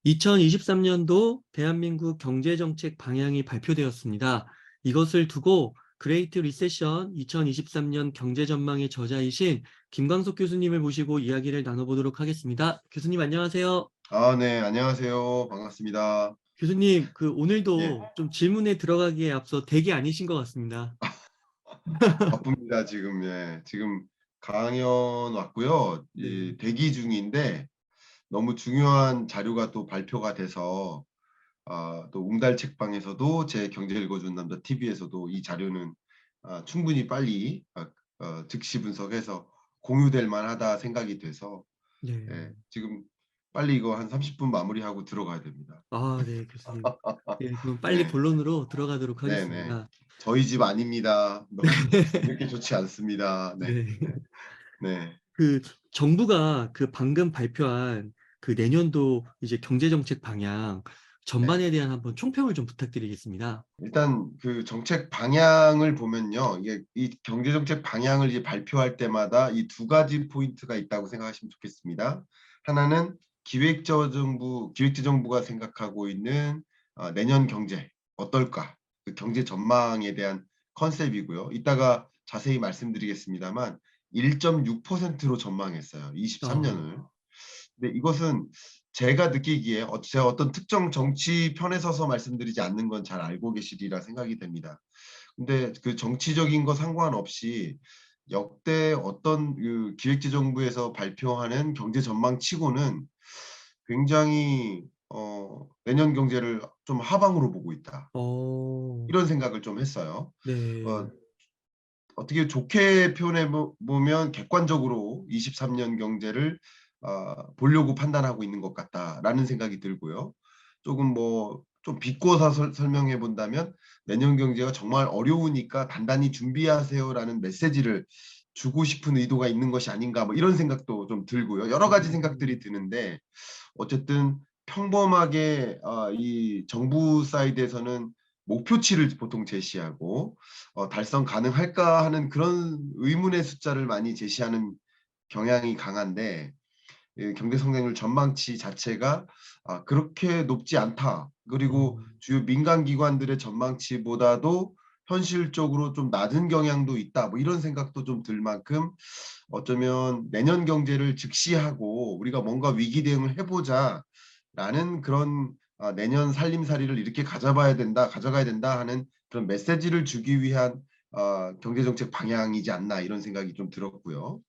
2023년도 대한민국 경제정책 방향이 발표되었습니다. 이것을 두고 그레이트 리세션 2023년 경제 전망의 저자이신 김광석 교수님을 모시고 이야기를 나눠보도록 하겠습니다. 교수님 안녕하세요. 네, 안녕하세요. 반갑습니다. 교수님, 예, 오늘도 좀 질문에 들어가기에 앞서 대기 아니신 것 같습니다. 바쁩니다, 지금. 예, 지금 강연 왔고요. 네. 대기 중인데 너무 중요한 자료가 또 발표가 돼서 또 웅달 책방에서도 제 경제 읽어주는 남자 TV에서도 이 자료는 충분히 빨리 즉시 분석해서 공유될 만하다 생각이 돼서 네. 예, 지금 빨리 이거 한 30분 마무리하고 들어가야 됩니다. 아, 네, 교수님. 예, 그럼 빨리 네, 본론으로 들어가도록 네네. 하겠습니다. 저희 집 아닙니다. 너무 이렇게 좋지 않습니다. 네. 네. 네. 그 정부가 방금 발표한 내년도 이제 경제정책 방향 네. 전반에 대한 한번 총평을 좀 부탁드리겠습니다. 일단 그 정책 방향을 보면요. 이게 이 경제 정책 방향을 이제 발표할 때마다 이 두 가지 포인트가 있다고 생각하시면 좋겠습니다. 하나는 기획재정부가 생각하고 있는 내년 경제 어떨까? 그 경제 전망에 대한 컨셉이고요. 이따가 자세히 말씀드리겠습니다만 1.6%로 전망했어요. 아, 23년을. 근데 이것은 제가 느끼기에 제가 어떤 특정 정치 편에 서서 말씀드리지 않는 건 잘 알고 계시리라 생각이 됩니다. 근데 그 정치적인 거 상관없이 역대 어떤 그 기획재정부에서 발표하는 경제 전망치고는 굉장히 내년 경제를 좀 하방으로 보고 있다. 어, 이런 생각을 좀 했어요. 어, 네. 어떻게 좋게 표현해 보면 객관적으로 23년 경제를 보려고 판단하고 있는 것 같다라는 생각이 들고요. 조금 뭐 좀 비꼬아서 설명해 본다면 내년 경제가 정말 어려우니까 단단히 준비하세요라는 메시지를 주고 싶은 의도가 있는 것이 아닌가 뭐 이런 생각도 좀 들고요. 여러 가지 생각들이 드는데 어쨌든 평범하게 이 정부 사이드에서는 목표치를 보통 제시하고 달성 가능할까 하는 그런 의문의 숫자를 많이 제시하는 경향이 강한데 경제 성장률 전망치 자체가 그렇게 높지 않다. 그리고 음, 주요 민간 기관들의 전망치보다도 현실적으로 좀 낮은 경향도 있다. 뭐 이런 생각도 좀 들 만큼 어쩌면 내년 경제를 직시하고 우리가 뭔가 위기 대응을 해보자라는 그런 내년 살림살이를 이렇게 가져가야 된다 하는 그런 메시지를 주기 위한 경제정책 방향이지 않나 이런 생각이 좀 들었고요.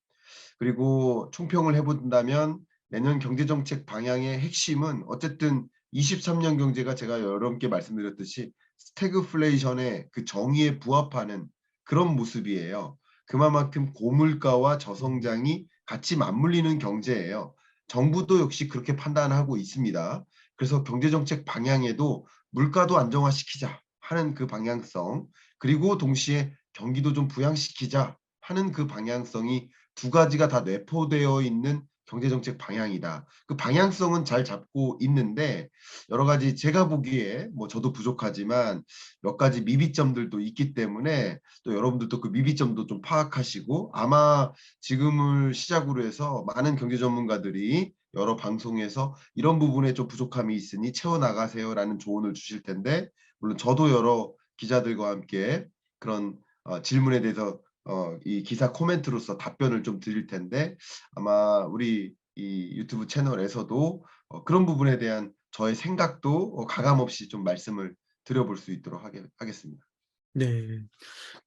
그리고 총평을 해본다면 내년 경제정책 방향의 핵심은 어쨌든 23년 경제가 제가 여러 분께 말씀드렸듯이 스태그플레이션의 그 정의에 부합하는 그런 모습이에요. 그만큼 고물가와 음, 저성장이 같이 맞물리는 경제예요. 정부도 역시 그렇게 판단하고 있습니다. 그래서 경제정책 방향에도 물가도 안정화시키자 하는 그 방향성, 그리고 동시에 경기도 좀 부양시키자 하는 그 방향성이 두 가지가 다 내포되어 있는 경제정책 방향이다. 그 방향성은 잘 잡고 있는데 여러 가지 제가 보기에 뭐 저도 부족하지만 몇 가지 미비점들도 있기 때문에 또 여러분들도 그 미비점도 좀 파악하시고 아마 지금을 시작으로 해서 많은 경제 전문가들이 여러 방송에서 이런 부분에 좀 부족함이 있으니 채워나가세요라는 조언을 주실 텐데 물론 저도 여러 기자들과 함께 그런 질문에 대해서 이 기사 코멘트로서 답변을 좀 드릴 텐데 아마 우리 이 유튜브 채널에서도 그런 부분에 대한 저의 생각도 가감없이 좀 말씀을 드려볼 수 있도록 하겠습니다. 네.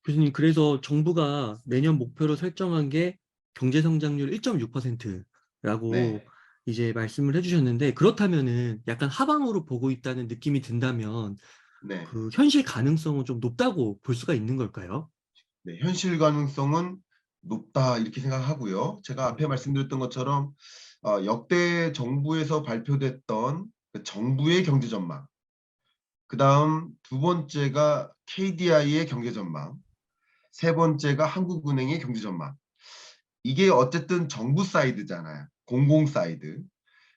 교수님, 그래서 정부가 내년 목표로 설정한 게 경제 성장률 1.6%라고 네, 이제 말씀을 해주셨는데, 그렇다면은 약간 하방으로 보고 있다는 느낌이 든다면 네, 현실 가능성은 좀 높다고 볼 수가 있는 걸까요? 네. 현실 가능성은 높다 이렇게 생각하고요. 제가 앞에 네. 말씀드렸던 것처럼 역대 정부에서 발표됐던 그 정부의 경제 전망, 그 다음 두 번째가 KDI의 경제 전망, 세 번째가 한국은행의 경제 전망. 이게 어쨌든 정부 사이드잖아요. 공공 사이드.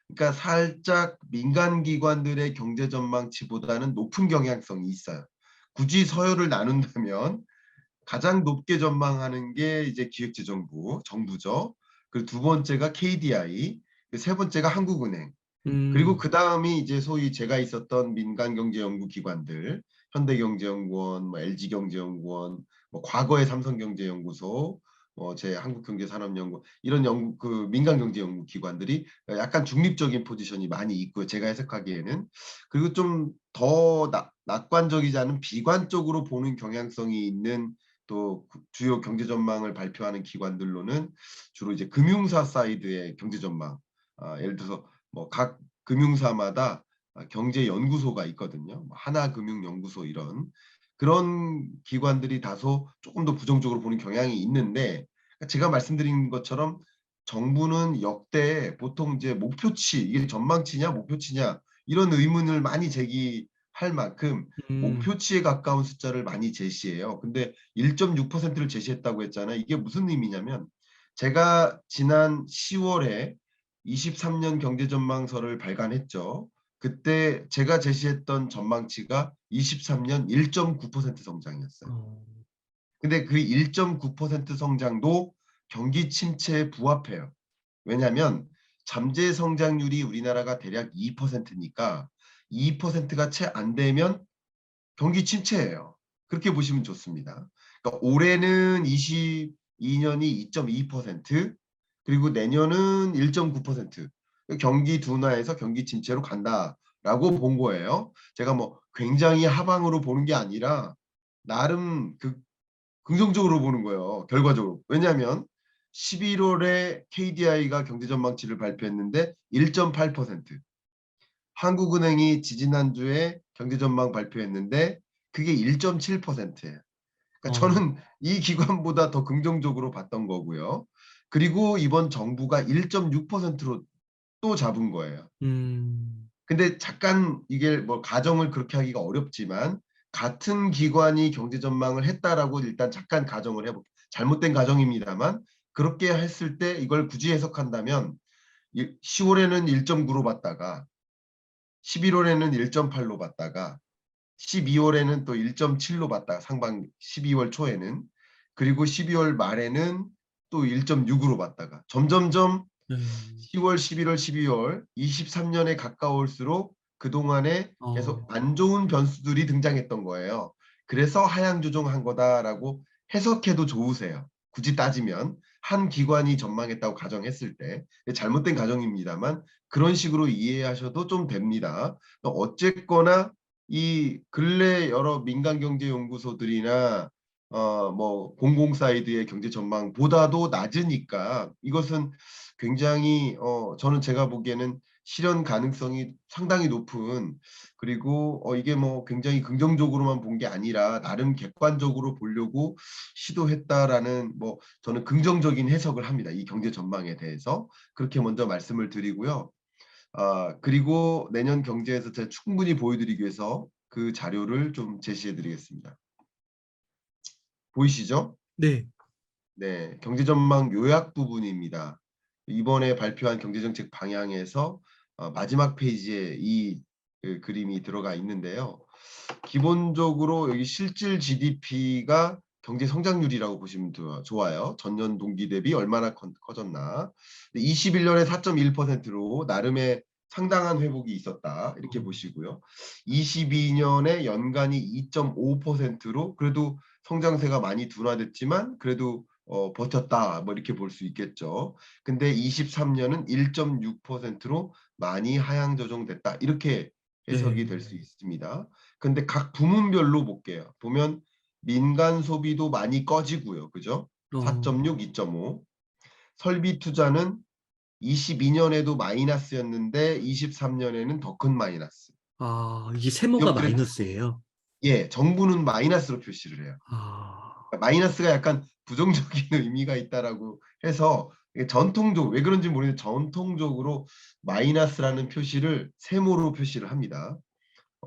그러니까 살짝 민간 기관들의 경제 전망치보다는 높은 경향성이 있어요. 굳이 서열을 나눈다면 가장 높게 전망하는 게 이제 기획재정부, 정부죠. 그리고 두 번째가 KDI, 세 번째가 한국은행. 그리고 음, 그다음이 이제 소위 제가 있었던 민간경제연구기관들, 현대경제연구원, 뭐 LG경제연구원, 뭐 과거의 삼성경제연구소, 제 한국경제산업연구 이런 그 민간경제연구기관들이 약간 중립적인 포지션이 많이 있고요. 제가 해석하기에는. 그리고 좀 더 낙관적이지 않은 비관적으로 보는 경향성이 있는 또 주요 경제 전망을 발표하는 기관들로는 주로 이제 금융사 사이드의 경제 전망, 예를 들어서 뭐각 금융사마다 경제연구소가 있거든요. 뭐 하나금융연구소 이런 그런 기관들이 다소 조금 더 부정적으로 보는 경향이 있는데 제가 말씀드린 것처럼 정부는 역대 보통 이제 목표치 이게 전망치냐 목표치냐 이런 의문을 많이 제기할 만큼 음, 목표치에 가까운 숫자를 많이 제시해요. 근데 1.6%를 제시했다고 했잖아요. 이게 무슨 의미냐면 제가 지난 10월에 23년 경제전망서를 발간했죠. 그때 제가 제시했던 전망치가 23년 1.9% 성장이었어요. 어, 근데 그 1.9% 성장도 경기 침체에 부합해요. 왜냐하면 잠재 성장률이 우리나라가 대략 2%니까 2%가 채 안 되면 경기 침체예요. 그렇게 보시면 좋습니다. 그러니까 올해는 22년이 2.2% 그리고 내년은 1.9% 경기 둔화해서 경기 침체로 간다라고 본 거예요. 제가 뭐 굉장히 하방으로 보는 게 아니라 나름 긍정적으로 보는 거예요. 결과적으로. 왜냐하면 11월에 KDI가 경제 전망치를 발표했는데 1.8%, 한국은행이 지지난주에 경제전망 발표했는데 그게 1.7%예요. 그러니까 어, 저는 이 기관보다 더 긍정적으로 봤던 거고요. 그리고 이번 정부가 1.6%로 또 잡은 거예요. 음, 근데 잠깐 이게 뭐 가정을 그렇게 하기가 어렵지만 같은 기관이 경제 전망을 했다라고 일단 잠깐 가정을 해볼게요. 잘못된 가정입니다만 그렇게 했을 때 이걸 굳이 해석한다면 10월에는 1.9로 봤다가 11월에는 1.8로 봤다가 12월에는 또 1.7로 봤다가 상반 12월 초에는 그리고 12월 말에는 또 1.6으로 봤다가 점점점 네, 10월, 11월, 12월 23년에 가까울수록 그동안에 계속 어, 안 좋은 변수들이 등장했던 거예요. 그래서 하향 조정한 거다라고 해석해도 좋으세요. 굳이 따지면 한 기관이 전망했다고 가정했을 때 잘못된 가정입니다만 그런 식으로 이해하셔도 좀 됩니다. 어쨌거나 이 근래 여러 민간경제연구소들이나 뭐 공공 사이드의 경제 전망보다도 낮으니까 이것은 굉장히 저는 제가 보기에는 실현 가능성이 상당히 높은 그리고 이게 뭐 굉장히 긍정적으로만 본 게 아니라 나름 객관적으로 보려고 시도했다라는 뭐 저는 긍정적인 해석을 합니다. 이 경제 전망에 대해서 그렇게 먼저 말씀을 드리고요. 그리고 내년 경제에서 제가 충분히 보여드리기 위해서 그 자료를 좀 제시해 드리겠습니다. 보이시죠? 네, 네, 경제 전망 요약 부분입니다. 이번에 발표한 경제정책 방향에서 마지막 페이지에 그 그림이 들어가 있는데요. 기본적으로 여기 실질 GDP가 경제 성장률이라고 보시면 좋아요. 전년 동기 대비 얼마나 커졌나. 21년에 4.1%로 나름의 상당한 회복이 있었다. 이렇게 어, 보시고요. 22년에 연간이 2.5%로 그래도 성장세가 많이 둔화됐지만 그래도 버텼다. 뭐 이렇게 볼 수 있겠죠. 근데 23년은 1.6%로 많이 하향 조정됐다. 이렇게 해석이 네, 될 수 있습니다. 근데 각 부문별로 볼게요. 보면 민간 소비도 많이 꺼지고요. 그죠? 어, 4.6, 2.5. 설비 투자는 22년에도 마이너스였는데 23년에는 더 큰 마이너스. 아, 이게 세모가 기업들은 마이너스예요. 예, 정부는 마이너스로 표시를 해요. 아, 그러니까 마이너스가 약간 부정적인 의미가 있다라고 해서 이게 전통적으로 왜 그런지 모르겠는데 전통적으로 마이너스라는 표시를 세모로 표시를 합니다.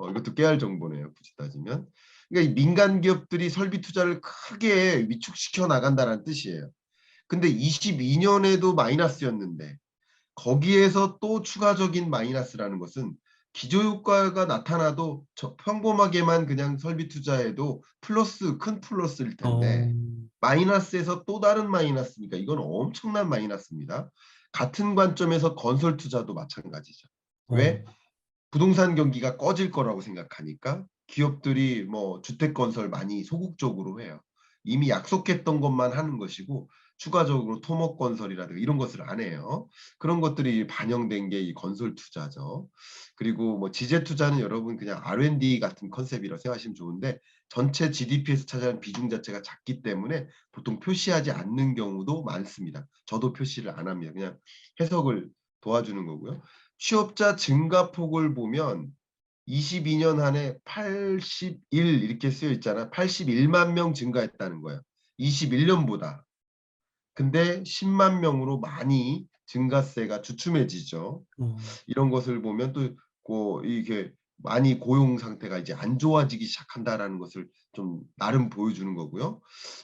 이것도 깨알 정보네요. 굳이 따지면. 그러니까 이 민간 기업들이 설비 투자를 크게 위축시켜 나간다는 뜻이에요. 근데 22년에도 마이너스였는데 거기에서 또 추가적인 마이너스라는 것은 기저효과가 나타나도 평범하게만 그냥 설비 투자해도 플러스 큰 플러스일 어, 텐데 마이너스에서 또 다른 마이너스니까 이건 엄청난 마이너스입니다. 같은 관점에서 건설 투자도 마찬가지죠. 어. 왜? 부동산 경기가 꺼질 거라고 생각하니까 기업들이 뭐 주택 건설 많이 소극적으로 해요. 이미 약속했던 것만 하는 것이고 추가적으로 토목 건설이라든가 이런 것을 안 해요. 그런 것들이 반영된 게 이 건설 투자죠. 그리고 뭐 지재 투자는 여러분 그냥 R&D 같은 컨셉이라고 생각하시면 좋은데 전체 GDP에서 차지하는 비중 자체가 작기 때문에 보통 표시하지 않는 경우도 많습니다. 저도 표시를 안 합니다. 그냥 해석을 도와주는 거고요. 취업자 증가폭을 보면 22년 한 해 81 이렇게 쓰여 있잖아. 81만 명 증가했다는 거예요. 21년보다. 근데 10만 명으로 많이 증가세가 주춤해지죠. 어. 이런 것을 보면 또 이게 많이 고용 상태가 이제 안 좋아지기 시작한다라는 것을 좀 나름 보여주는 거고요.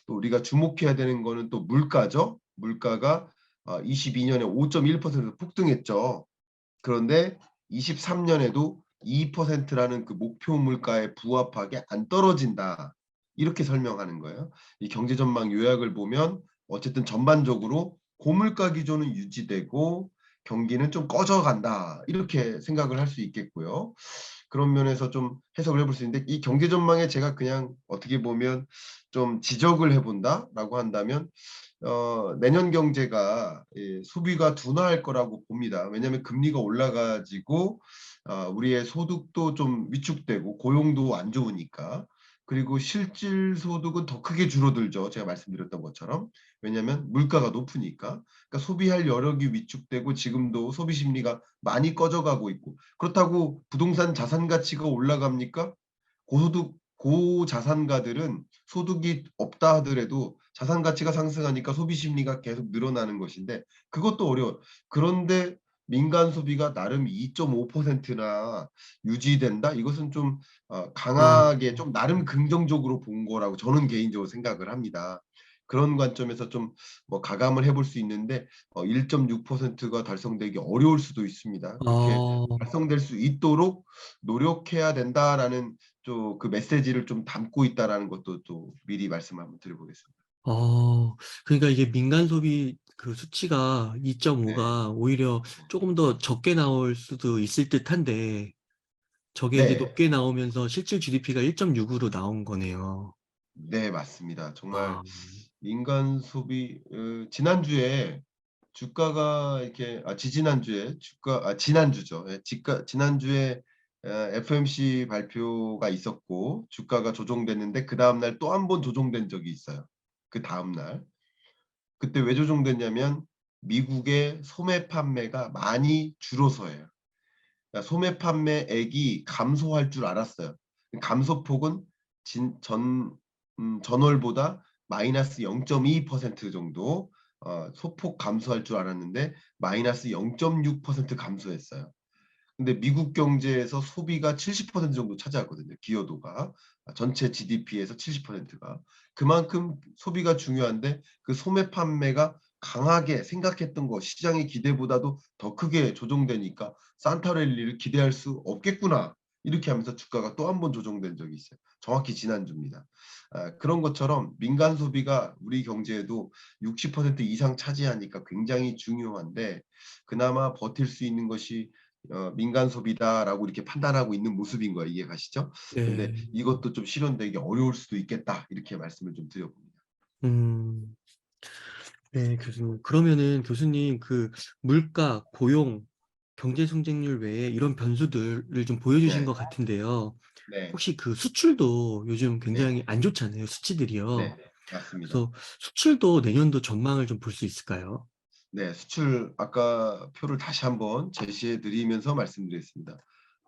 또 우리가 주목해야 되는 거는 또 물가죠. 물가가 22년에 5.1% 폭등했죠. 그런데 23년에도 2%라는 그 목표 물가에 부합하게 안 떨어진다. 이렇게 설명하는 거예요. 이 경제 전망 요약을 보면 어쨌든 전반적으로 고물가 기조는 유지되고 경기는 좀 꺼져간다. 이렇게 생각을 할 수 있겠고요. 그런 면에서 좀 해석을 해볼 수 있는데 이 경제 전망에 제가 그냥 어떻게 보면 좀 지적을 해본다라고 한다면 내년 경제가 소비가 둔화할 거라고 봅니다. 왜냐하면 금리가 올라가지고 우리의 소득도 좀 위축되고 고용도 안 좋으니까. 그리고 실질 소득은 더 크게 줄어들죠. 제가 말씀드렸던 것처럼. 왜냐하면 물가가 높으니까. 그러니까 소비할 여력이 위축되고 지금도 소비 심리가 많이 꺼져가고 있고. 그렇다고 부동산 자산 가치가 올라갑니까? 고소득 고자산가들은 소득이 없다 하더라도 자산 가치가 상승하니까 소비 심리가 계속 늘어나는 것인데 그것도 어려워요. 그런데 민간 소비가 나름 2.5%나 유지된다? 이것은 좀 아. 강하게 좀 나름 긍정적으로 본 거라고 저는 개인적으로 생각을 합니다. 그런 관점에서 좀 뭐 가감을 해볼 수 있는데 1.6%가 달성되기 어려울 수도 있습니다. 그렇게 어. 달성될 수 있도록 노력해야 된다라는 좀 그 메시지를 좀 담고 있다라는 것도 또 미리 말씀을 한번 드려보겠습니다. 어. 그러니까 이게 민간 소비 그 수치가 네. 2.5가 오히려 쪼금 더 적게 나올 수도 있을 듯한데 저게 이제 네. 높게 나오면서 실질 GDP가 1.6 으로 나온 거네요. 네 맞습니다. 정말 아. 민간 소비 지난주에 주가가 이렇게 지지난주에 지난주죠. 예 지난주에 FOMC 발표가 있었고 주가가 조정됐는데 그다음 날 또 한 번 조정된 적이 있어요. 그다음 날. 그때 왜 조정됐냐면 미국의 소매 판매가 많이 줄어서예요. 그러니까 소매 판매액이 감소할 줄 알았어요. 감소폭은 전월보다 마이너스 0.2% 정도 소폭 감소할 줄 알았는데 마이너스 0.6% 감소했어요. 근데 미국 경제에서 소비가 70% 정도 차지하거든요. 기여도가. 전체 GDP에서 70%가. 그만큼 소비가 중요한데 그 소매 판매가 강하게 생각했던 거 시장의 기대보다도 더 크게 조정되니까 '산타 랠리를 기대할 수 없겠구나.' 이렇게 하면서 주가가 또 한 번 조정된 적이 있어요. 정확히 지난주입니다. 그런 것처럼 민간 소비가 우리 경제에도 60% 이상 차지하니까 굉장히 중요한데 그나마 버틸 수 있는 것이 민간 소비다라고 이렇게 판단하고 있는 모습인 거예요. 이해가시죠? 근데 네. 이것도 좀 실현되기 어려울 수도 있겠다. 이렇게 말씀을 좀 드려봅니다. 음. 네 교수님. 그러면은 교수님 그 물가, 고용, 경제 성장률 외에 이런 변수들을 좀 보여주신 네. 것 같은데요. 네. 혹시 그 수출도 요즘 네. 굉장히 안 좋잖아요, 수치들이요. 네. 맞습니다. 그래서 수출도 내년도 전망을 좀 볼 수 있을까요? 네. 수출 아까 표를 다시 한번 제시해 드리면서 말씀드리겠습니다.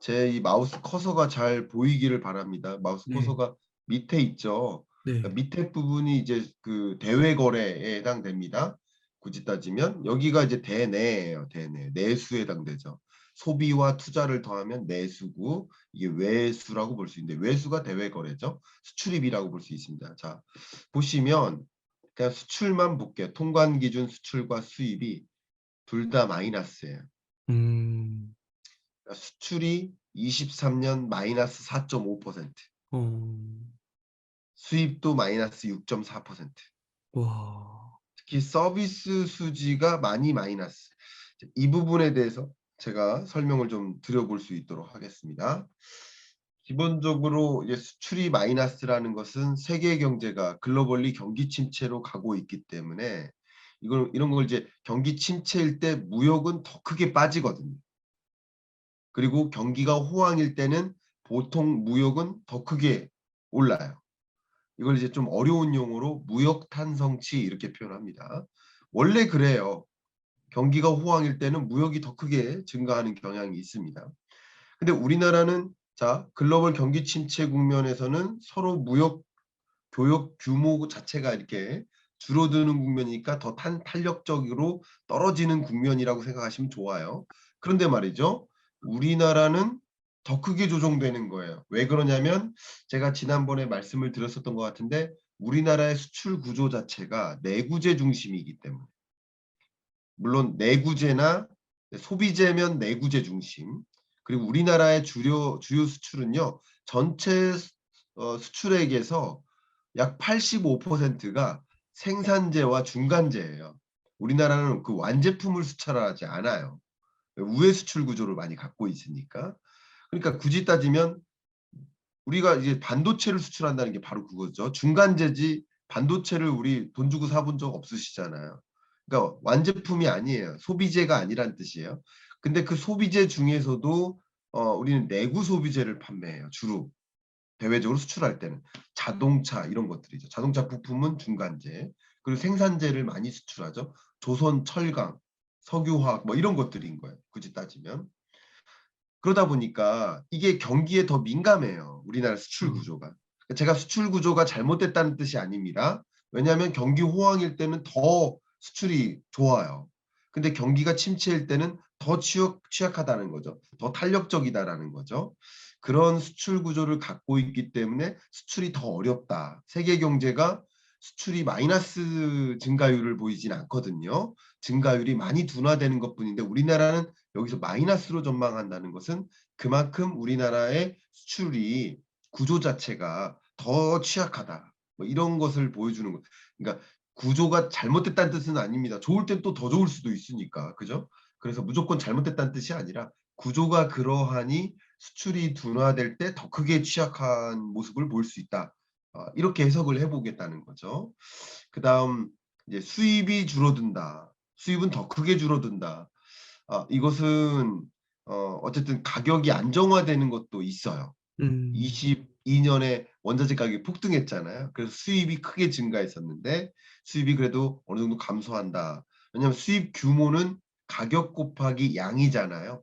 제 이 마우스 커서가 잘 보이기를 바랍니다. 마우스 네. 커서가 밑에 있죠. 그러니까 네. 밑에 부분이 이제 그 대외 거래에 해당됩니다. 굳이 따지면 여기가 이제 대내예요. 대내. 내수에 해당되죠. 소비와 투자를 더하면 내수고 이게 외수라고 볼 수 있는데 외수가 대외 거래죠. 수출입이라고 볼 수 있습니다. 자, 보시면 그냥 수출만 볼게요. 통관 기준 수출과 수입이 둘 다 마이너스예요. 음. 그러니까 수출이 23년 마이너스 4.5%, 어. 수입도 마이너스 6.4%. 와. 특히 서비스 수지가 많이 마이너스. 이 부분에 대해서 제가 설명을 좀 드려볼 수 있도록 하겠습니다. 기본적으로 이제 수출이 마이너스라는 것은 세계 경제가 글로벌리 경기 침체로 가고 있기 때문에 이런 걸 이제 경기 침체일 때 무역은 더 크게 빠지거든요. 그리고 경기가 호황일 때는 보통 무역은 더 크게 올라요. 이걸 이제 좀 어려운 용어로 무역 탄성치 이렇게 표현합니다. 원래 그래요. 경기가 호황일 때는 무역이 더 크게 증가하는 경향이 있습니다. 근데 우리나라는 자, 글로벌 경기 침체 국면에서는 서로 무역 교역 규모 자체가 이렇게 줄어드는 국면이니까 더 탄력적으로 떨어지는 국면이라고 생각하시면 좋아요. 그런데 말이죠. 우리나라는 더 크게 조정되는 거예요. 왜 그러냐면 제가 지난번에 말씀을 드렸었던 것 같은데 우리나라의 수출 구조 자체가 내구재 중심이기 때문에 물론 내구재나 소비재면 내구재 중심 그리고 우리나라의 주요 수출은요. 전체 수출액에서 약 85%가 생산재와 중간재예요. 우리나라는 그 완제품을 수출하지 않아요. 우회 수출 구조를 많이 갖고 있으니까. 그러니까 굳이 따지면 우리가 이제 반도체를 수출한다는 게 바로 그거죠. 중간재지 반도체를 우리 돈 주고 사본 적 없으시잖아요. 그러니까 완제품이 아니에요. 소비재가 아니란 뜻이에요. 근데 그 소비재 중에서도 우리는 내구 소비재를 판매해요. 주로. 대외적으로 수출할 때는. 자동차 이런 것들이죠. 자동차 부품은 중간재. 그리고 생산재를 많이 수출하죠. 조선 철강, 석유화학 뭐 이런 것들인 거예요. 굳이 따지면. 그러다 보니까 이게 경기에 더 민감해요. 우리나라 수출 음. 구조가. 제가 수출 구조가 잘못됐다는 뜻이 아닙니다. 왜냐하면 경기 호황일 때는 더 수출이 좋아요. 근데 경기가 침체일 때는 더 취약하다는 거죠. 더 탄력적이다라는 거죠. 그런 수출 구조를 갖고 있기 때문에 수출이 더 어렵다. 세계 경제가 수출이 마이너스 증가율을 보이진 않거든요. 증가율이 많이 둔화되는 것뿐인데 우리나라는 여기서 마이너스로 전망한다는 것은 그만큼 우리나라의 수출이 구조 자체가 더 취약하다. 뭐 이런 것을 보여주는 거. 그러니까 구조가 잘못됐다는 뜻은 아닙니다. 좋을 땐 또 더 좋을 수도 있으니까. 그죠? 그래서 무조건 잘못됐다는 뜻이 아니라 구조가 그러하니 수출이 둔화될 때 더 크게 취약한 모습을 볼 수 있다. 이렇게 해석을 해보겠다는 거죠. 그다음 이제 수입이 줄어든다. 수입은 더 크게 줄어든다. 이것은 어쨌든 가격이 안정화되는 것도 있어요. 음. 22년에 원자재 가격이 폭등했잖아요. 그래서 수입이 크게 증가했었는데 수입이 그래도 어느 정도 감소한다. 왜냐하면 수입 규모는 가격 곱하기 양이잖아요.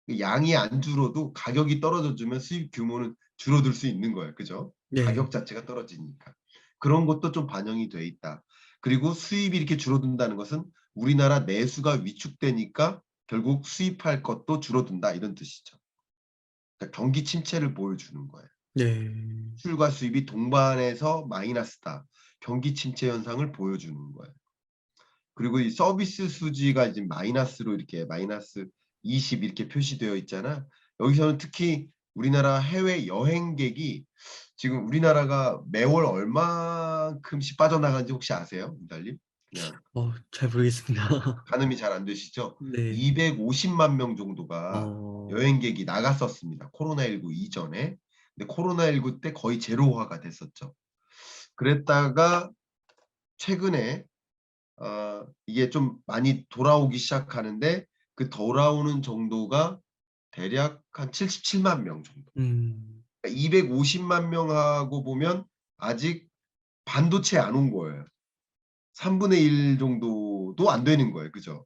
그 양이 안 줄어도 가격이 떨어져 주면 수입 규모는 줄어들 수 있는 거예요. 그죠? 네. 가격 자체가 떨어지니까. 그런 것도 좀 반영이 돼 있다. 그리고 수입이 이렇게 줄어든다는 것은 우리나라 내수가 위축되니까 결국 수입할 것도 줄어든다 이런 뜻이죠. 그러니까 경기 침체를 보여주는 거예요. 네. 수출과 수입이 동반해서 마이너스다. 경기 침체 현상을 보여주는 거예요. 그리고 이 서비스 수지가 이제 마이너스로 이렇게 마이너스 20 이렇게 표시되어 있잖아. 여기서는 특히 우리나라 해외 여행객이 지금 우리나라가 매월 얼마큼씩 빠져나가는지 혹시 아세요? 민달님? 그냥 잘 모르겠습니다. 가늠이 잘 안 되시죠? 네. 250만 명 정도가 어. 여행객이 나갔었습니다. 코로나19 이전에. 근데 코로나19 때 거의 제로화가 됐었죠. 그랬다가 최근에 이게 좀 많이 돌아오기 시작하는데 그 돌아오는 정도가 대략 한 77만 명 정도. 음. 그러니까 250만 명하고 보면 아직 반도 채 안 온 거예요. 3분의 1 정도도 안 되는 거예요. 그죠?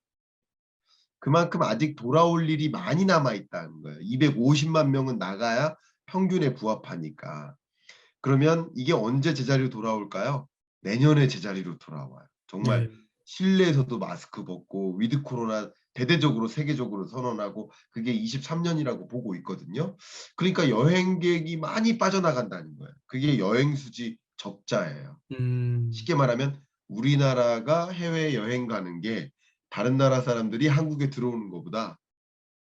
그만큼 아직 돌아올 일이 많이 남아 있다는 거예요. 250만 명은 나가야 평균에 부합하니까. 그러면 이게 언제 제자리로 돌아올까요? 내년에 제자리로 돌아와요. 정말 네. 실내에서도 마스크 벗고 위드 코로나 대대적으로 세계적으로 선언하고 그게 23년이라고 보고 있거든요. 그러니까 여행객이 많이 빠져나간다는 거예요. 그게 여행 수지 적자예요. 음. 쉽게 말하면 우리나라가 해외 여행 가는 게 다른 나라 사람들이 한국에 들어오는 것보다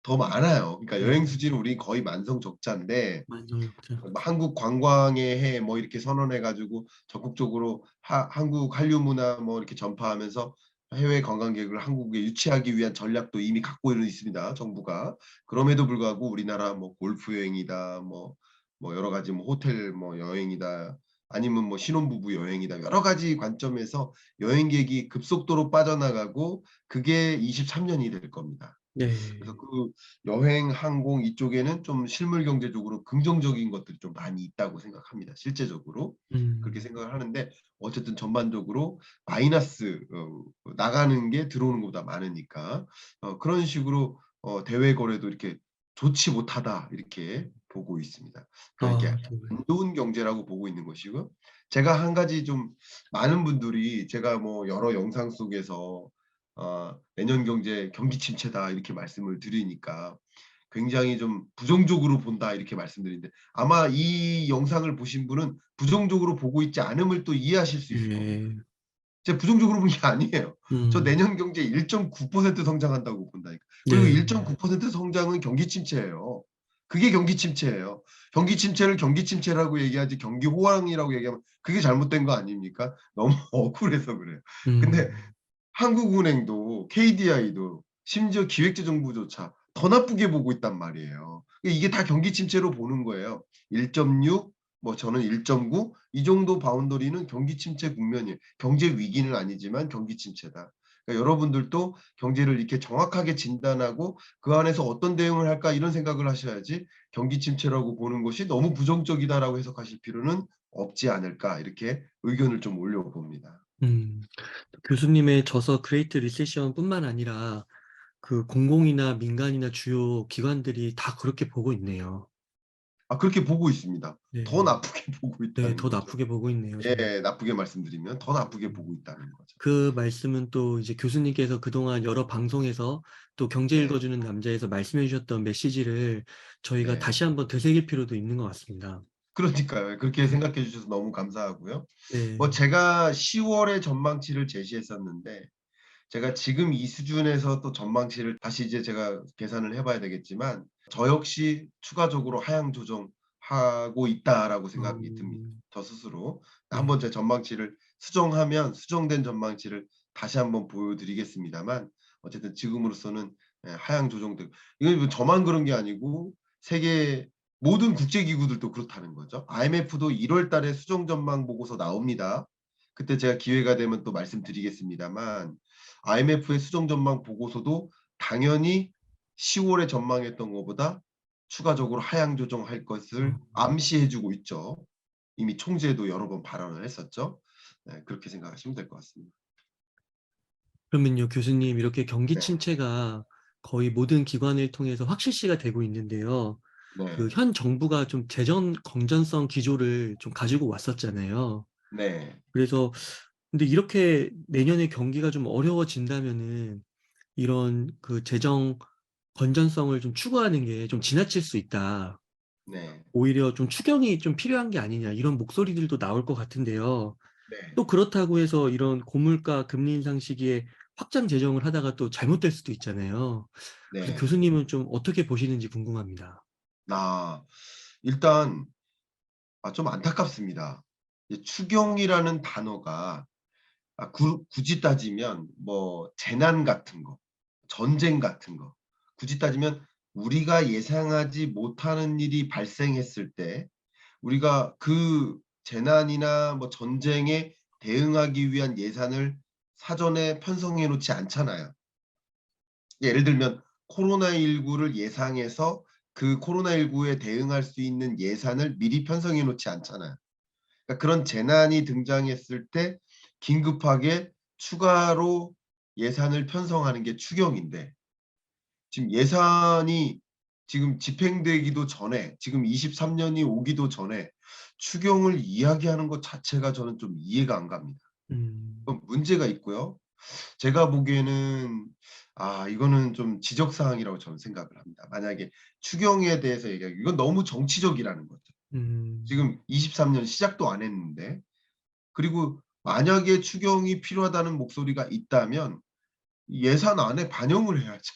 더 많아요. 그러니까 네. 여행 수지는 우리 거의 만성 적자인데 만성역자. 뭐 한국 관광의 해 뭐 이렇게 선언해 가지고 적극적으로 한국 한류 문화 뭐 이렇게 전파하면서 해외 관광객을 한국에 유치하기 위한 전략도 이미 갖고는 있습니다, 정부가. 그럼에도 불구하고 우리나라 뭐 골프 여행이다, 뭐 여러 가지 뭐 호텔 뭐 여행이다, 아니면 뭐 신혼부부 여행이다, 여러 가지 관점에서 여행객이 급속도로 빠져나가고 그게 23 년이 될 겁니다. 그래서 네. 그 여행, 항공 이쪽에는 좀 실물 경제적으로 긍정적인 것들이 좀 많이 있다고 생각합니다, 실제적으로. 그렇게 음. 생각을 하는데 어쨌든 전반적으로 마이너스 나가는 게 들어오는 것보다 많으니까 그런 식으로 대외 거래도 이렇게 '좋지 못하다.' 이렇게 보고 있습니다. 그러니까 아 이게 네. 안 좋은 경제라고 보고 있는 것이고요. 제가 한 가지 좀 많은 분들이 제가 뭐 여러 영상 속에서 "내년 경제 경기 침체다." 이렇게 말씀을 드리니까 굉장히 좀 "부정적으로 본다." 이렇게 말씀드리는데 아마 이 영상을 보신 분은 부정적으로 보고 있지 않음을 또 이해하실 수 있을 겁니다. 네. 제가 부정적으로 본 게 아니에요. 저 음. 내년 경제 1.9% 성장한다고 본다니까. 그리고 네. 1.9% 성장은 경기 침체예요. 그게 경기 침체예요. 경기 침체를 경기 침체라고 얘기하지 경기 호황이라고 얘기하면 그게 잘못된 거 아닙니까? 너무 억울해서 그래요. 근데 음. 한국은행도 KDI도 심지어 기획재정부조차 더 나쁘게 보고 있단 말이에요. 이게 다 경기 침체로 보는 거예요. 1.6 뭐 저는 1.9 이 정도 바운더리는 경기 침체 국면이에요. 경제 위기는 아니지만 경기 침체다. 그러니까 여러분들도 경제를 이렇게 정확하게 진단하고 '그 안에서 어떤 대응을 할까?' 이런 생각을 하셔야지 '경기 침체라고 보는 것이 너무 부정적이다.'라고 해석하실 필요는 없지 않을까 이렇게 의견을 좀 올려 봅니다. 음. 교수님의 저서 그레이트 리세션뿐만 아니라 그 공공이나 민간이나 주요 기관들이 다 그렇게 보고 있네요. 그렇게 보고 있습니다. 더 네. 나쁘게 보고 네. 있다는 더 거죠. 나쁘게 보고 있네요 정말. 예. 나쁘게 말씀드리면 더 나쁘게 음. 보고 있다는 거죠. 그 말씀은 또 이제 교수님께서 그동안 여러 방송에서 또 경제 네. 읽어주는 남자에서 말씀해 주셨던 메시지를 저희가 네. 다시 한번 되새길 필요도 있는 것 같습니다. 그러니까요. 그렇게 네. 생각해 주셔서 너무 감사하고요. 뭐 네. 제가 10 월에 전망치를 제시했었는데 제가 지금 이 수준에서 또 전망치를 다시 이제 제가 계산을 해 봐야 되겠지만 저 역시 '추가적으로 하향 조정하고 있다.'라고 생각이 듭니다, 음. 저 스스로. 네. 한번 제 전망치를 수정하면 수정된 전망치를 다시 한번 보여 드리겠습니다만 어쨌든 지금으로서는 하향 조정된 이건 뭐 저만 그런 게 아니고 세계 모든 국제 기구들도 그렇다는 거죠. IMF도 1월 달에 수정 전망 보고서 나옵니다. 그때 제가 기회가 되면 또 말씀드리겠습니다만 IMF의 수정 전망 보고서도 당연히 10 월에 전망했던 것보다 추가적으로 하향 조정할 것을 어. 암시해 주고 있죠. 이미 총재도 여러 번 발언을 했었죠. 네, 그렇게 생각하시면 될 것 같습니다. 그러면요 교수님 이렇게 경기 네. 침체가 거의 모든 기관을 통해서 확실시가 되고 있는데요. 그 네. 현 정부가 좀 재정 건전성 기조를 좀 가지고 왔었잖아요. 네. 그래서 근데 이렇게 내년에 경기가 좀 어려워진다면은 이런 그 재정 건전성을 좀 추구하는 게 좀 지나칠 수 있다. 네. 오히려 좀 추경이 좀 필요한 게 아니냐 이런 목소리들도 나올 것 같은데요. 네. 또 그렇다고 해서 이런 고물가 금리 인상 시기에 확장 재정을 하다가 또 잘못될 수도 있잖아요. 그래서 네. 교수님은 좀 어떻게 보시는지 궁금합니다. 아 일단 좀 안타깝습니다. 이 추경이라는 단어가 굳이 따지면 뭐 재난 같은 거, 전쟁 같은 거, 굳이 따지면 우리가 예상하지 못하는 일이 발생했을 때 우리가 그 재난이나 뭐 전쟁에 대응하기 위한 예산을 사전에 편성해 놓지 않잖아요. 예를 들면 코로나19를 예상해서 그 코로나19에 대응할 수 있는 예산을 미리 편성해 놓지 않잖아요. 그러니까 그런 재난이 등장했을 때 긴급하게 추가로 예산을 편성하는 게 추경인데 지금 예산이 지금 집행되기도 전에 지금 23 년이 오기도 전에 추경을 이야기하는 것 자체가 저는 좀 이해가 안 갑니다. 음. 문제가 있고요. 제가 보기에는 이거는 좀 지적 사항이라고 저는 생각을 합니다. 만약에 추경에 대해서 얘기하기 이건 너무 정치적이라는 거죠. 음. 지금 23년 시작도 안 했는데 그리고 만약에 추경이 필요하다는 목소리가 있다면 예산안에 반영을 해야죠.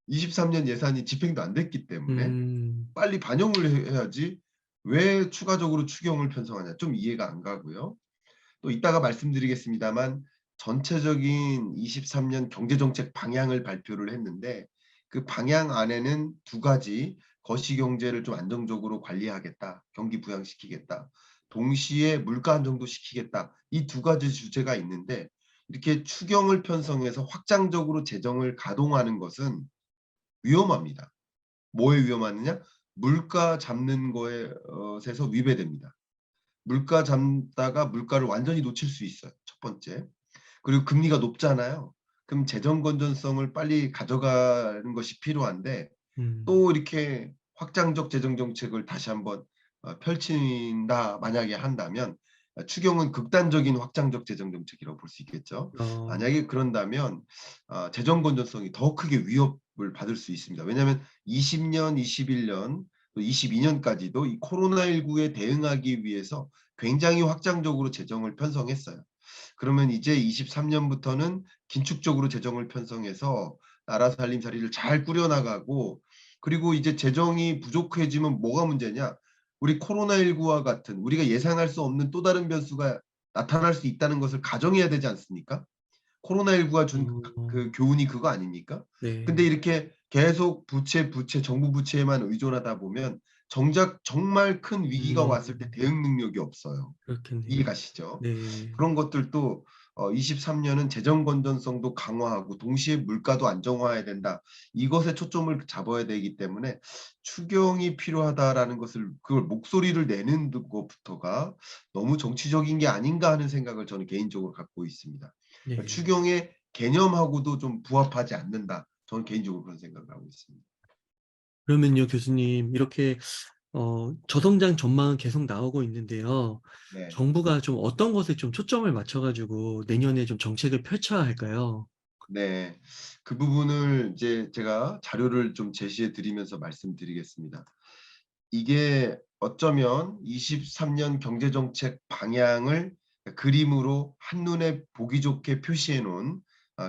23년 예산이 집행도 안 됐기 때문에 음. 빨리 반영을 해야지 왜 추가적으로 추경을 편성하냐 좀 이해가 안 가고요. 또 이따가 말씀드리겠습니다만 전체적인 23년 경제정책 방향을 발표를 했는데 그 방향 안에는 두 가지 거시경제를 좀 안정적으로 관리하겠다. 경기 부양시키겠다. 동시에 물가 안정도 시키겠다. 이 두 가지 주제가 있는데 이렇게 추경을 편성해서 확장적으로 재정을 가동하는 것은 위험합니다. 뭐에 위험하느냐? 물가 잡는 거에 에서 위배됩니다. 물가 잡다가 물가를 완전히 놓칠 수 있어요. 첫 번째. 그리고 금리가 높잖아요. 그럼 재정 건전성을 빨리 가져가는 것이 필요한데 음. 또 이렇게 확장적 재정 정책을 다시 한번 펼친다 만약에 한다면 추경은 극단적인 확장적 재정 정책이라고 볼 수 있겠죠. 어. 만약에 그런다면 재정 건전성이 더 크게 위협을 받을 수 있습니다. 왜냐하면 20년, 21년 또 22년까지도 이 코로나19에 대응하기 위해서 굉장히 확장적으로 재정을 편성했어요. 그러면 이제 23년부터는 긴축적으로 재정을 편성해서 나라 살림살이를 잘 꾸려나가고 그리고 이제 재정이 부족해지면 뭐가 문제냐? 우리 코로나19와 같은 우리가 예상할 수 없는 또 다른 변수가 나타날 수 있다는 것을 가정해야 되지 않습니까? 코로나19가 준 어. 그 교훈이 그거 아닙니까? 근데 네. 이렇게 계속 부채, 정부 부채에만 의존하다 보면 정작 정말 큰 위기가 왔을 때 음. 대응 능력이 없어요. 그렇겠네요. 이해가시죠? 네. 그런 것들도 23년은 재정 건전성도 강화하고 동시에 물가도 안정화해야 된다. 이것에 초점을 잡아야 되기 때문에 '추경이 필요하다.'라는 것을 그걸 목소리를 내는 것부터가 '너무 정치적인 게 아닌가.' 하는 생각을 저는 개인적으로 갖고 있습니다. 그러니까 네. '추경의 개념하고도 좀 부합하지 않는다.' 저는 개인적으로 그런 생각을 하고 있습니다. 그러면요 교수님 이렇게 저성장 전망은 계속 나오고 있는데요. 네. 정부가 좀 어떤 것에 좀 초점을 맞춰 가지고 내년에 좀 정책을 펼쳐야 할까요? 네. 그 부분을 이제 제가 자료를 좀 제시해 드리면서 말씀드리겠습니다. 이게 어쩌면 23년 경제정책 방향을 그림으로 한눈에 보기 좋게 표시해 놓은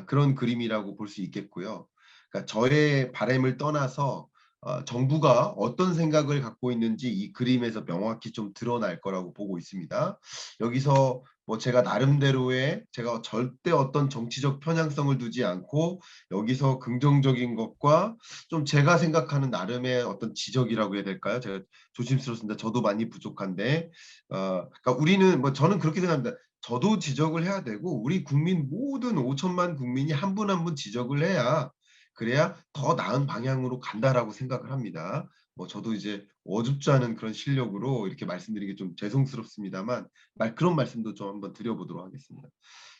그런 그림이라고 볼 수 있겠고요. 그러니까 저의 바람을 떠나서 정부가 어떤 생각을 갖고 있는지 이 그림에서 명확히 좀 드러날 거라고 보고 있습니다. 여기서 뭐 제가 나름대로의 제가 절대 어떤 정치적 편향성을 두지 않고 여기서 긍정적인 것과 좀 제가 생각하는 나름의 어떤 지적이라고 해야 될까요? 제가 조심스럽습니다. 저도 많이 부족한데 그러니까 우리는 뭐 저는 그렇게 생각합니다. 저도 지적을 해야 되고 우리 국민 모든 5천만 국민이 한 분 한 분 지적을 해야 그래야 더 나은 방향으로 간다라고 생각을 합니다. 뭐 저도 이제 어줍지 않은 그런 실력으로 이렇게 말씀드리기 좀 죄송스럽습니다만 그런 말씀도 좀 한번 드려보도록 하겠습니다.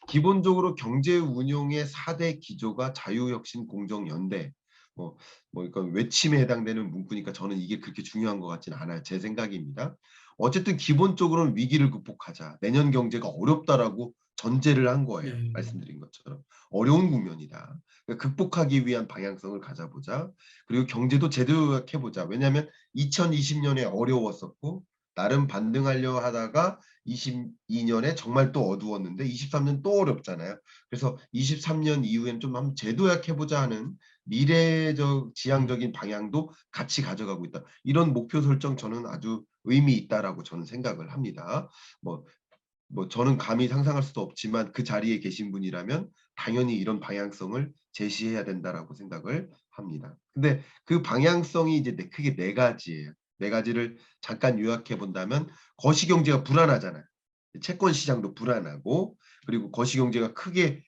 기본적으로 경제 운용의 4대 기조가 자유혁신 공정연대 뭐 이건 외침에 해당되는 문구니까 저는 이게 그렇게 중요한 것 같지는 않아요. 제 생각입니다. 어쨌든 기본적으로는 위기를 극복하자. 내년 경제가 어렵다라고 전제를 한 거예요. 네. 말씀드린 것처럼. 어려운 국면이다. 그러니까 극복하기 위한 방향성을 가져보자. 그리고 경제도 제대로 요약해보자. 왜냐하면 2020년에 어려웠었고 나름 반등하려 하다가 22년에 정말 또 어두웠는데 23년 또 어렵잖아요. 그래서 23년 이후엔 좀 한번 재도약해보자 하는 미래적 음. 지향적인 방향도 같이 가져가고 있다. 이런 목표 설정 저는 아주 의미 있다라고 저는 생각을 합니다. 뭐 저는 감히 상상할 수도 없지만 그 자리에 계신 분이라면 당연히 이런 방향성을 제시해야 된다라고 생각을 합니다. 근데 그 방향성이 이제 크게 네 가지예요. 네 가지를 잠깐 요약해 본다면 거시경제가 불안하잖아요. 채권 시장도 불안하고 그리고 거시경제가 크게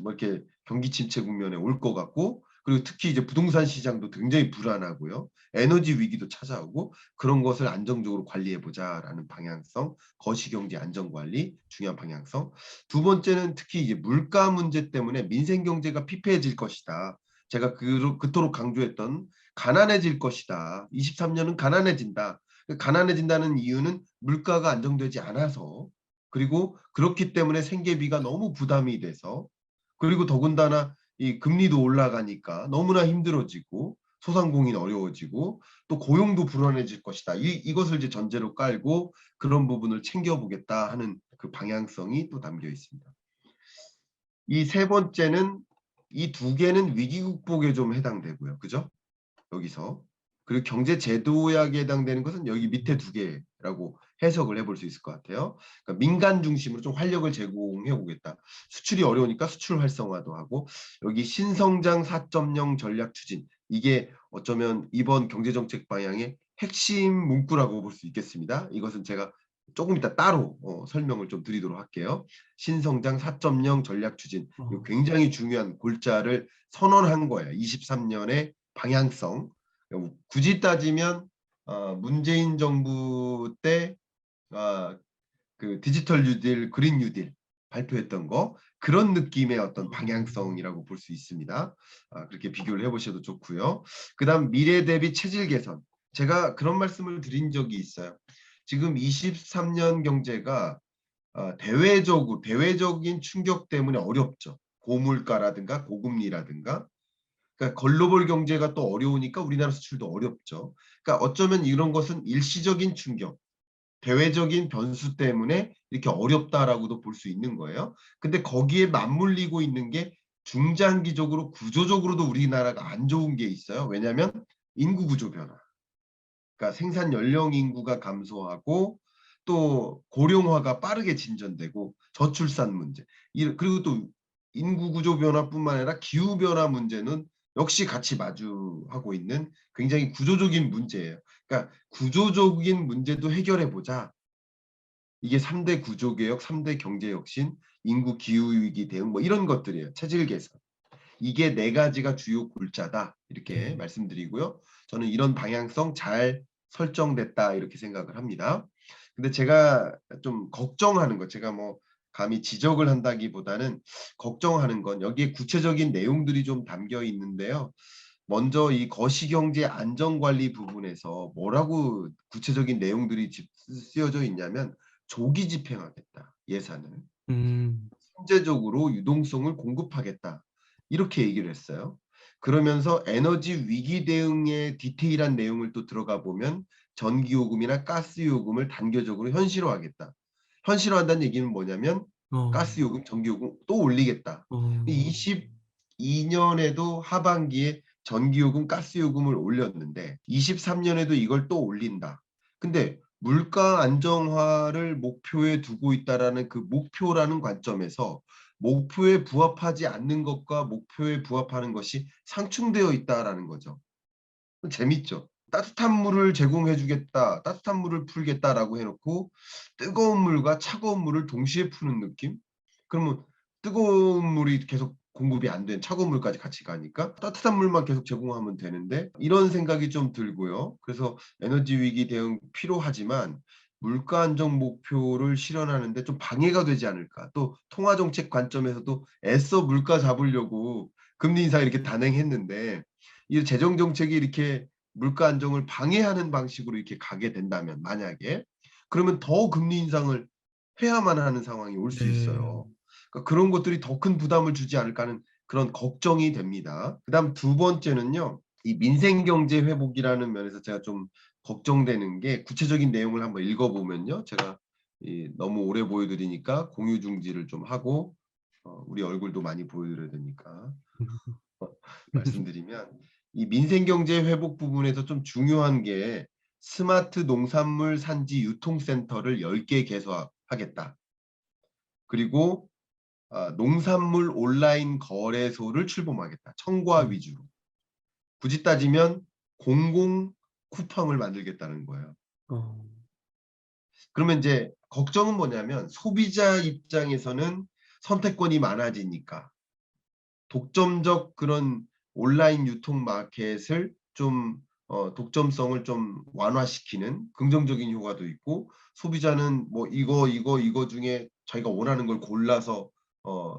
뭐 이렇게 경기 침체 국면에 올 것 같고 그리고 특히 이제 부동산 시장도 굉장히 불안하고요. 에너지 위기도 찾아오고 그런 것을 안정적으로 관리해 보자라는 방향성, 거시경제 안정관리 중요한 방향성. 두 번째는 특히 이제 물가 문제 때문에 민생 경제가 피폐해질 것이다. 제가 그토록 강조했던 가난해질 것이다. 23년은 가난해진다. 가난해진다는 이유는 물가가 안정되지 않아서 그리고 그렇기 때문에 생계비가 너무 부담이 돼서 그리고 더군다나 이 금리도 올라가니까 너무나 힘들어지고 소상공인 어려워지고 또 고용도 불안해질 것이다. 이것을 이제 전제로 깔고 그런 부분을 챙겨보겠다 하는 그 방향성이 또 담겨 있습니다. 이 세 번째는 이 두 개는 위기 극복에 좀 해당되고요. 그죠? 여기서. 그리고 경제 제도약에 해당되는 것은 여기 밑에 두 개라고 경제라고 해석을 해볼 수 있을 것 같아요. 그러니까 민간 중심으로 좀 활력을 제공해 보겠다. 수출이 어려우니까 수출 활성화도 하고 여기 신성장 4.0 전략 추진 이게 어쩌면 이번 경제정책 방향의 핵심 문구라고 볼 수 있겠습니다. 이것은 제가 조금 이따 따로 설명을 좀 드리도록 할게요. 신성장 4.0 전략 추진 이거 어. 굉장히 중요한 골자를 선언한 거예요. 23년의 방향성. 굳이 따지면 문재인 정부 때 그 디지털 뉴딜, 그린 뉴딜 발표했던 거 그런 느낌의 어떤 방향성이라고 볼 수 있습니다. 그렇게 비교를 해보셔도 좋고요. 그다음 미래 대비 체질 개선. 제가 그런 말씀을 드린 적이 있어요. 지금 23년 경제가 대외적인 충격 때문에 어렵죠. 고물가라든가 고금리라든가. 그러니까 글로벌 경제가 또 어려우니까 우리나라 수출도 어렵죠. 그러니까 어쩌면 이런 것은 일시적인 충격, 대외적인 변수 때문에 이렇게 어렵다라고도 볼 수 있는 거예요. 근데 거기에 맞물리고 있는 게 중장기적으로 구조적으로도 우리나라가 안 좋은 게 있어요. 왜냐하면 인구 구조 변화. 그러니까 생산 연령 인구가 감소하고 또 고령화가 빠르게 진전되고 저출산 문제. 그리고 또 인구 구조 변화뿐만 아니라 기후 변화 문제는 역시 같이 마주하고 있는 굉장히 구조적인 문제예요. 그러니까 구조적인 문제도 해결해 보자. 이게 3대 구조개혁, 3대 경제혁신, 인구 기후위기 대응 뭐 이런 것들이에요. 체질 개선. 이게 네 가지가 주요 골자다. 이렇게 네. 말씀드리고요. 저는 이런 방향성 잘 설정됐다 이렇게 생각을 합니다. 근데 제가 좀 걱정하는 것, 제가 뭐 감히 지적을 한다기보다는 걱정하는 건 여기에 구체적인 내용들이 좀 담겨 있는데요. 먼저 이 거시경제 안전관리 부분에서 뭐라고 구체적인 내용들이 쓰여져 있냐면 조기 집행하겠다, 예산을. 음. 선제적으로 유동성을 공급하겠다. 이렇게 얘기를 했어요. 그러면서 에너지 위기 대응의 디테일한 내용을 또 들어가 보면 전기요금이나 가스요금을 단계적으로 현실화하겠다. 현실화한다는 얘기는 뭐냐면 어. 가스요금, 전기요금 또 올리겠다. 어. 22년에도 하반기에 전기요금, 가스요금을 올렸는데 23년에도 이걸 또 올린다. 근데 물가 안정화를 목표에 두고 있다라는 그 목표라는 관점에서 목표에 부합하지 않는 것과 목표에 부합하는 것이 상충되어 있다라는 거죠. 재밌죠. 따뜻한 물을 제공해 주겠다, 따뜻한 물을 풀겠다라고 해놓고 뜨거운 물과 차가운 물을 동시에 푸는 느낌? 그러면 뜨거운 물이 계속 공급이 안 된 차가운 물까지 같이 가니까 따뜻한 물만 계속 제공하면 되는데 이런 생각이 좀 들고요. 그래서 에너지 위기 대응 필요하지만 물가 안정 목표를 실현하는 데 좀 방해가 되지 않을까. 또 통화 정책 관점에서도 애써 물가 잡으려고 금리 인상 이렇게 단행했는데 이 재정 정책이 이렇게 물가 안정을 방해하는 방식으로 이렇게 가게 된다면 만약에 그러면 더 금리 인상을 해야만 하는 상황이 올 수 네. 있어요. 그러니까 그런 것들이 더 큰 부담을 주지 않을까 하는 그런 걱정이 됩니다. 그다음 두 번째는요. 이 민생 경제 회복이라는 면에서 제가 좀 걱정되는 게 구체적인 내용을 한번 읽어 보면요. 제가 너무 오래 보여 드리니까 공유 중지를 좀 하고 우리 얼굴도 많이 보여 드려야 되니까 말씀드리면 이 민생 경제 회복 부분에서 좀 중요한 게 스마트 농산물 산지 유통센터를 10개 개소하겠다. 그리고 농산물 온라인 거래소를 출범하겠다. 청과 음. 위주로. 굳이 따지면 공공 쿠팡을 만들겠다는 거예요. 어. 그러면 이제 걱정은 뭐냐면 소비자 입장에서는 선택권이 많아지니까 독점적 그런 온라인 유통 마켓을 좀 독점성을 좀 완화시키는 긍정적인 효과도 있고 소비자는 뭐 이거 중에 자기가 원하는 걸 골라서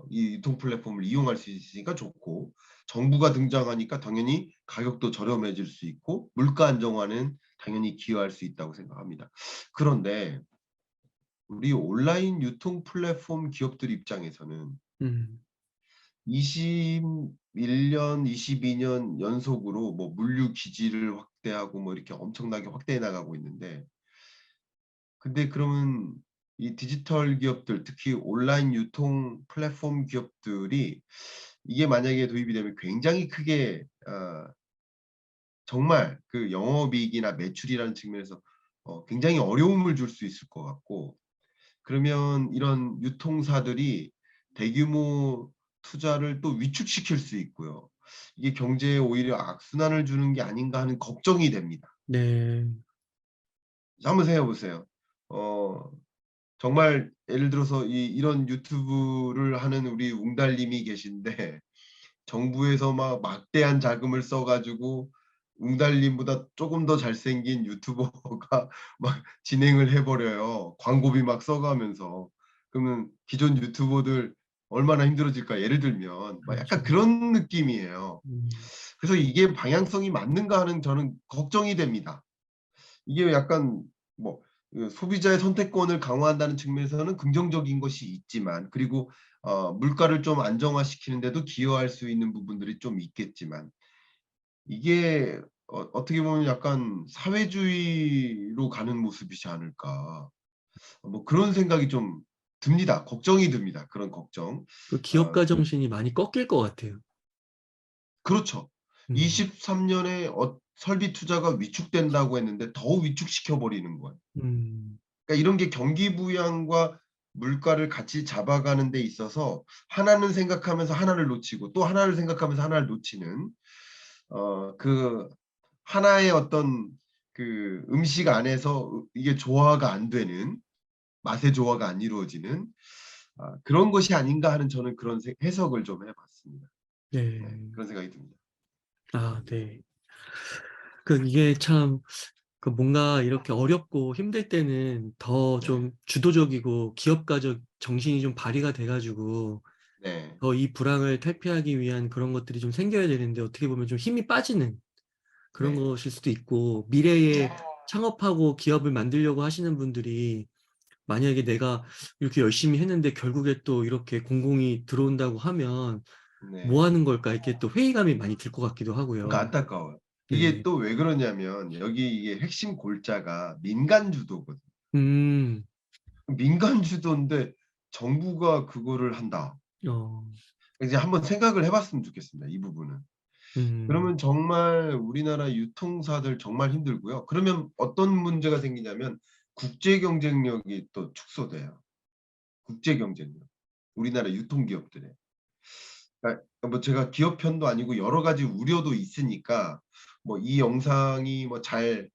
이 유통 플랫폼을 이용할 수 있으니까 좋고 정부가 등장하니까 당연히 가격도 저렴해질 수 있고 물가 안정화는 당연히 기여할 수 있다고 생각합니다. 그런데 우리 온라인 유통 플랫폼 기업들 입장에서는 음. 21년, 22년 연속으로 뭐 물류 기지를 확대하고 뭐 이렇게 엄청나게 확대해 나가고 있는데 근데 그러면 이 디지털 기업들 특히 온라인 유통 플랫폼 기업들이 이게 만약에 도입이 되면 굉장히 크게 정말 그 영업이익이나 매출이라는 측면에서 굉장히 어려움을 줄 수 있을 것 같고, 그러면 이런 유통사들이 대규모 투자를 또 위축시킬 수 있고요. 이게 경제에 오히려 악순환을 주는 게 아닌가 하는 걱정이 됩니다. 네. 한번 생각해 보세요. 어 정말 예를 들어서 이런 유튜브를 하는 우리 웅달님이 계신데 정부에서 막 막대한 자금을 써 가지고 웅달님보다 쪼금 더 잘생긴 유튜버가 막 진행을 해 버려요, 광고비 막 써 가면서. 그러면 기존 유튜버들 얼마나 힘들어질까, 예를 들면. 막 그렇죠. 약간 그런 느낌이에요. 음. 그래서 '이게 방향성이 맞는가.' 하는 저는 걱정이 됩니다. 이게 약간 뭐 소비자의 선택권을 강화한다는 측면에서는 긍정적인 것이 있지만, 그리고 물가를 좀 안정화시키는 데도 기여할 수 있는 부분들이 좀 있겠지만, 이게 어떻게 보면 약간 '사회주의로 가는 모습이지 않을까.' 뭐 그런 생각이 좀 듭니다. 걱정이 듭니다. 그런 걱정. 그 어 기업가 정신이 많이 꺾일 것 같아요. 그렇죠. 음. 23 년에 설비 투자가 위축된다고 했는데 더 위축시켜 버리는 거예요. 음. 그러니까 이런 게 경기 부양과 물가를 같이 잡아가는 데 있어서 하나는 생각하면서 하나를 놓치고 또 하나를 생각하면서 하나를 놓치는, 그 하나의 어떤 그 음식 안에서 이게 조화가 안 되는, 맛의 조화가 안 이루어지는, 그런 것이 아닌가 하는, 저는 그런 해석을 좀 해 봤습니다. 네. 네. 그런 생각이 듭니다. 아 네. 이게 참 뭔가 이렇게 어렵고 힘들 때는 더 네. 좀 주도적이고 기업가적 정신이 좀 발휘가 돼 가지고 네. 더 이 불황을 탈피하기 위한 그런 것들이 좀 생겨야 되는데 어떻게 보면 좀 힘이 빠지는 그런 네. 것일 수도 있고, 미래에 네. 창업하고 기업을 만들려고 하시는 분들이 만약에 내가 이렇게 열심히 했는데 결국에 또 이렇게 공공이 들어온다고 하면 네. '뭐 하는 걸까?' 이렇게 또 회의감이 많이 들 것 같기도 그러니까 하고요. 안타까워요. 이게 네. 또 왜 그러냐면 여기 이게 핵심 골자가 민간 주도거든요. 음. 민간 주도인데 정부가 그거를 한다. 어. 이제 한번 생각을 해 봤으면 좋겠습니다, 이 부분은. 음. 그러면 정말 우리나라 유통사들 정말 힘들고요. 그러면 어떤 문제가 생기냐면 국제 경쟁력이 또 축소돼요. 국제 경쟁력. 우리나라 유통기업들의. 그러니까 뭐 제가 기업 편도 아니고 여러 가지 우려도 있으니까 뭐 이 영상이 뭐 잘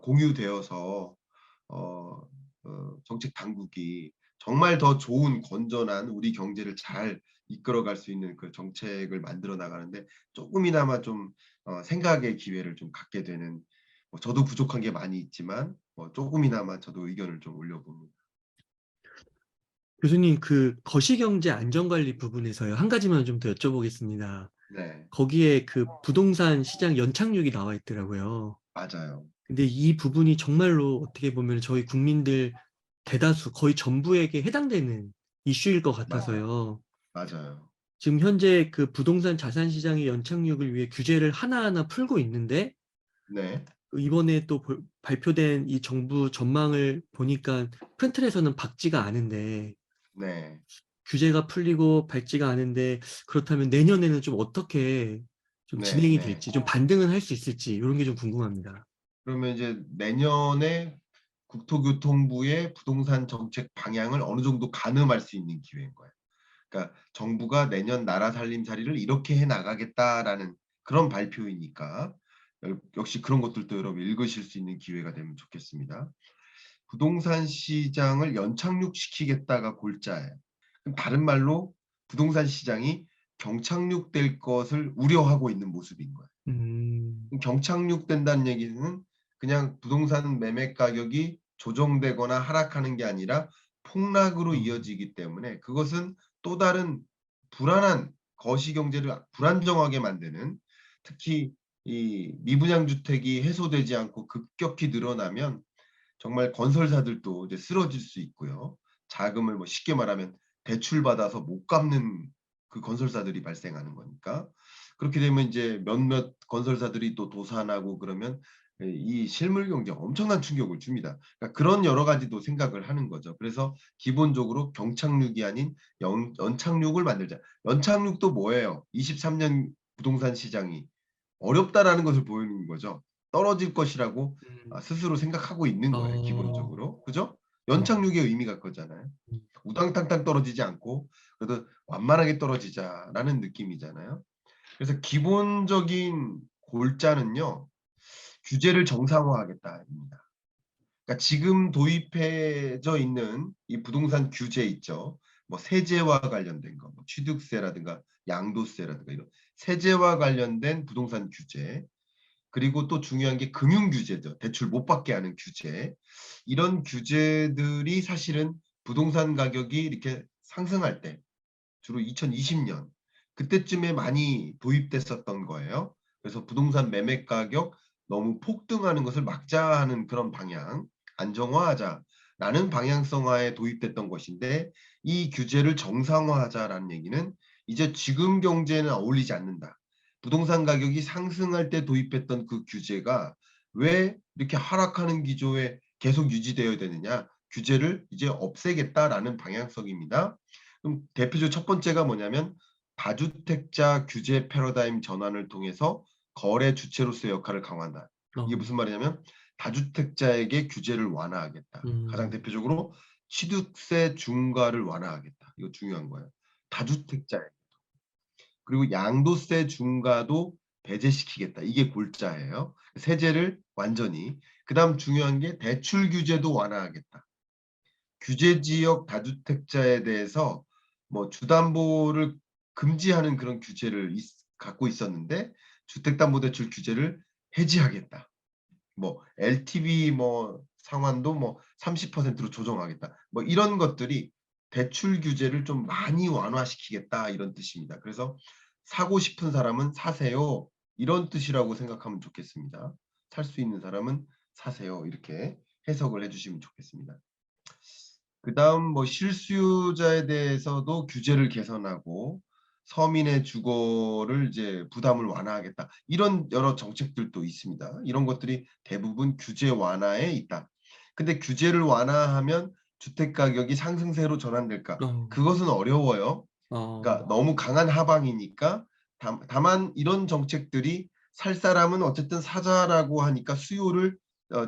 공유되어서 어 정책 당국이 정말 더 좋은 건전한 우리 경제를 잘 이끌어갈 수 있는 그 정책을 만들어 나가는데 쪼끔이나마 좀 생각의 기회를 좀 갖게 되는, 뭐 저도 부족한 게 많이 있지만 뭐 쪼금이나마 저도 의견을 좀 올려봅니다. 교수님, 거시경제 안전관리 부분에서요, 한 가지만 좀 더 여쭤보겠습니다. 네. 거기에 부동산 시장 연착륙이 나와 있더라고요. 맞아요. 근데 이 부분이 정말로 어떻게 보면 저희 국민들 대다수 거의 전부에게 해당되는 이슈일 것 맞아요. 같아서요. 맞아요. 지금 현재 부동산 자산 시장의 연착륙을 위해 규제를 하나하나 풀고 있는데, 네. 이번에 또 발표된 이 정부 전망을 보니까 큰 틀에서는 밝지가 않은데, 네. 규제가 풀리고 밝지가 않은데, 그렇다면 내년에는 좀 어떻게 좀 네 진행이 네. 될지, 좀 반등은 할 수 있을지 요런 게 좀 궁금합니다. 그러면 이제 내년에 국토교통부의 부동산 정책 방향을 어느 정도 가늠할 수 있는 기회인 거예요. 그러니까 정부가 내년 나라 살림살이를 이렇게 해 나가겠다라는 그런 발표이니까 역시 그런 것들도 여러분 읽으실 수 있는 기회가 되면 좋겠습니다. 부동산 시장을 연착륙시키겠다가 골자예요. 그럼 다른 말로 부동산 시장이 경착륙될 것을 우려하고 있는 모습인 거예요. 음. 경착륙된다는 얘기는 그냥 부동산 매매 가격이 조정되거나 하락하는 게 아니라 폭락으로 어. 이어지기 때문에, 그것은 또 다른 불안한 거시 경제를 불안정하게 만드는, 특히 이 미분양 주택이 해소되지 않고 급격히 늘어나면 정말 건설사들도 이제 쓰러질 수 있고요. 자금을 뭐 쉽게 말하면 대출받아서 못 갚는 그 건설사들이 발생하는 거니까. 그렇게 되면 이제 몇몇 건설사들이 또 도산하고 그러면 이 실물 경제에 엄청난 충격을 줍니다. 그러니까 그런 여러 가지도 생각을 하는 거죠. 그래서 기본적으로 경착륙이 아닌 연착륙을 만들자. 연착륙도 뭐예요? 23년 부동산 시장이 어렵다라는 것을 보이는 거죠. 떨어질 것이라고 음. 스스로 생각하고 있는 거예요, 어. 기본적으로. 그죠? 음. 연착륙의 의미가 그거잖아요. 음. 우당탕탕 떨어지지 않고 그래도 완만하게 떨어지자라는 느낌이잖아요. 그래서 기본적인 골자는요. 규제를 정상화하겠다입니다. 그러니까 지금 도입해져 있는 이 부동산 규제 있죠. 뭐 세제와 관련된 거, 뭐 취득세라든가 양도세라든가 이런 세제와 관련된 부동산 규제, 그리고 또 중요한 게 금융 규제죠. 대출 못 받게 하는 규제. 이런 규제들이 사실은 부동산 가격이 이렇게 상승할 때 주로 2020년 그때쯤에 많이 도입됐었던 거예요. 그래서 부동산 매매 가격 너무 폭등하는 것을 막자 하는 그런 방향, 안정화하자라는 방향성하에 도입됐던 것인데 이 규제를 정상화하자라는 얘기는 이제 지금 경제는 어울리지 않는다. 부동산 가격이 상승할 때 도입했던 그 규제가 왜 이렇게 하락하는 기조에 계속 유지되어야 되느냐? 규제를 이제 없애겠다라는 방향성입니다. 그럼 대표적으로 첫 번째가 뭐냐면 다주택자 규제 패러다임 전환을 통해서 거래 주체로서의 역할을 강화한다. 이게 어. 무슨 말이냐면 다주택자에게 규제를 완화하겠다. 가장 음. 대표적으로 취득세 중과를 완화하겠다. 이거 중요한 거예요. 다주택자에. 그리고 양도세 중과도 배제시키겠다. 이게 골자예요. 세제를 완전히. 그다음 중요한 게 대출 규제도 완화하겠다. 규제 지역 다주택자에 대해서 뭐 주담보를 금지하는 그런 규제를 갖고 있었는데 주택담보대출 규제를 해지하겠다. 뭐 LTV 뭐 상환도 뭐 30%로 조정하겠다. 뭐 이런 것들이 대출 규제를 좀 많이 완화시키겠다 이런 뜻입니다. 그래서 사고 싶은 사람은 사세요. 이런 뜻이라고 생각하면 좋겠습니다. 살 수 있는 사람은 사세요. 이렇게 해석을 해주시면 좋겠습니다. 그다음 뭐 실수요자에 대해서도 규제를 개선하고 서민의 주거를 이제 부담을 완화하겠다. 이런 여러 정책들도 있습니다. 이런 것들이 대부분 규제 완화에 있다. 근데 규제를 완화하면 주택 가격이 상승세로 전환될까? 어. 그것은 어려워요. 그러니까 어. 너무 강한 하방이니까 다만 이런 정책들이 살 사람은 어쨌든 사자라고 하니까 수요를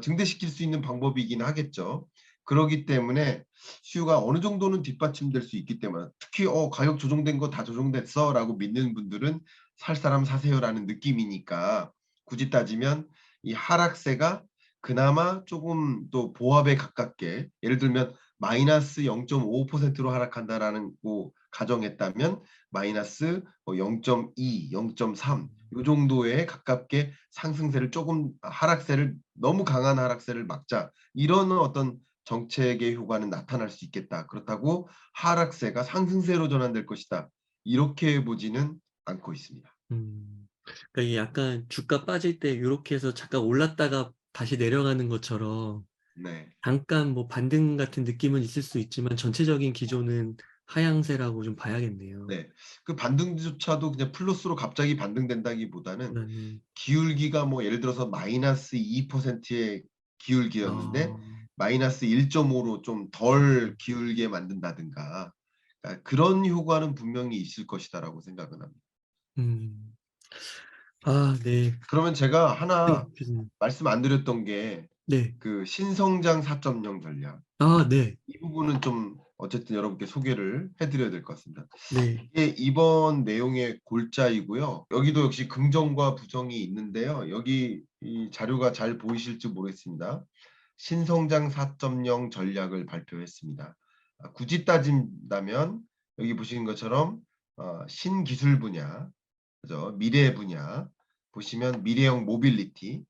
증대시킬 수 있는 방법이긴 하겠죠. 그러기 때문에 수요가 어느 정도는 뒷받침될 수 있기 때문에 특히 가격 조정된 거 다 조정됐어라고 믿는 분들은 살 사람 사세요라는 느낌이니까 굳이 따지면 이 하락세가 그나마 조금 또 보합에 가깝게 예를 들면 마이너스 0.5%로 하락한다라는 거 가정했다면 마이너스 0.2, 0.3 이 정도에 가깝게 상승세를 조금 하락세를 너무 강한 하락세를 막자 이런 어떤 정책의 효과는 나타날 수 있겠다. 그렇다고 하락세가 상승세로 전환될 것이다. 이렇게 보지는 않고 있습니다. 음. 그러니까 이게 약간 주가 빠질 때 요렇게 해서 잠깐 올랐다가 다시 내려가는 것처럼 네. 잠깐 뭐 반등 같은 느낌은 있을 수 있지만 전체적인 기조는 하향세라고 좀 봐야겠네요. 네. 그 반등조차도 그냥 플러스로 갑자기 반등된다기보다는 네네. 기울기가 뭐 예를 들어서 마이너스 2%의 기울기였는데 아. 마이너스 1.5로 좀 덜 기울게 만든다든가 그런 효과는 분명히 있을 것이다라고 생각은 합니다. 음. 아 네. 그러면 제가 네 하나 교수님. 말씀 안 드렸던 게 네. 그 신성장 4.0 전략. 아 네. 이 부분은 좀 어쨌든 여러분께 소개를 해 드려야 될 것 같습니다. 네. 이게 이번 내용의 골자이고요. 여기도 역시 긍정과 부정이 있는데요. 여기 이 자료가 잘 보이실지 모르겠습니다. 신성장 4.0 전략을 발표했습니다. 굳이 따진다면 여기 보시는 것처럼 신기술 분야, 그죠? 미래 분야 보시면 미래형 모빌리티,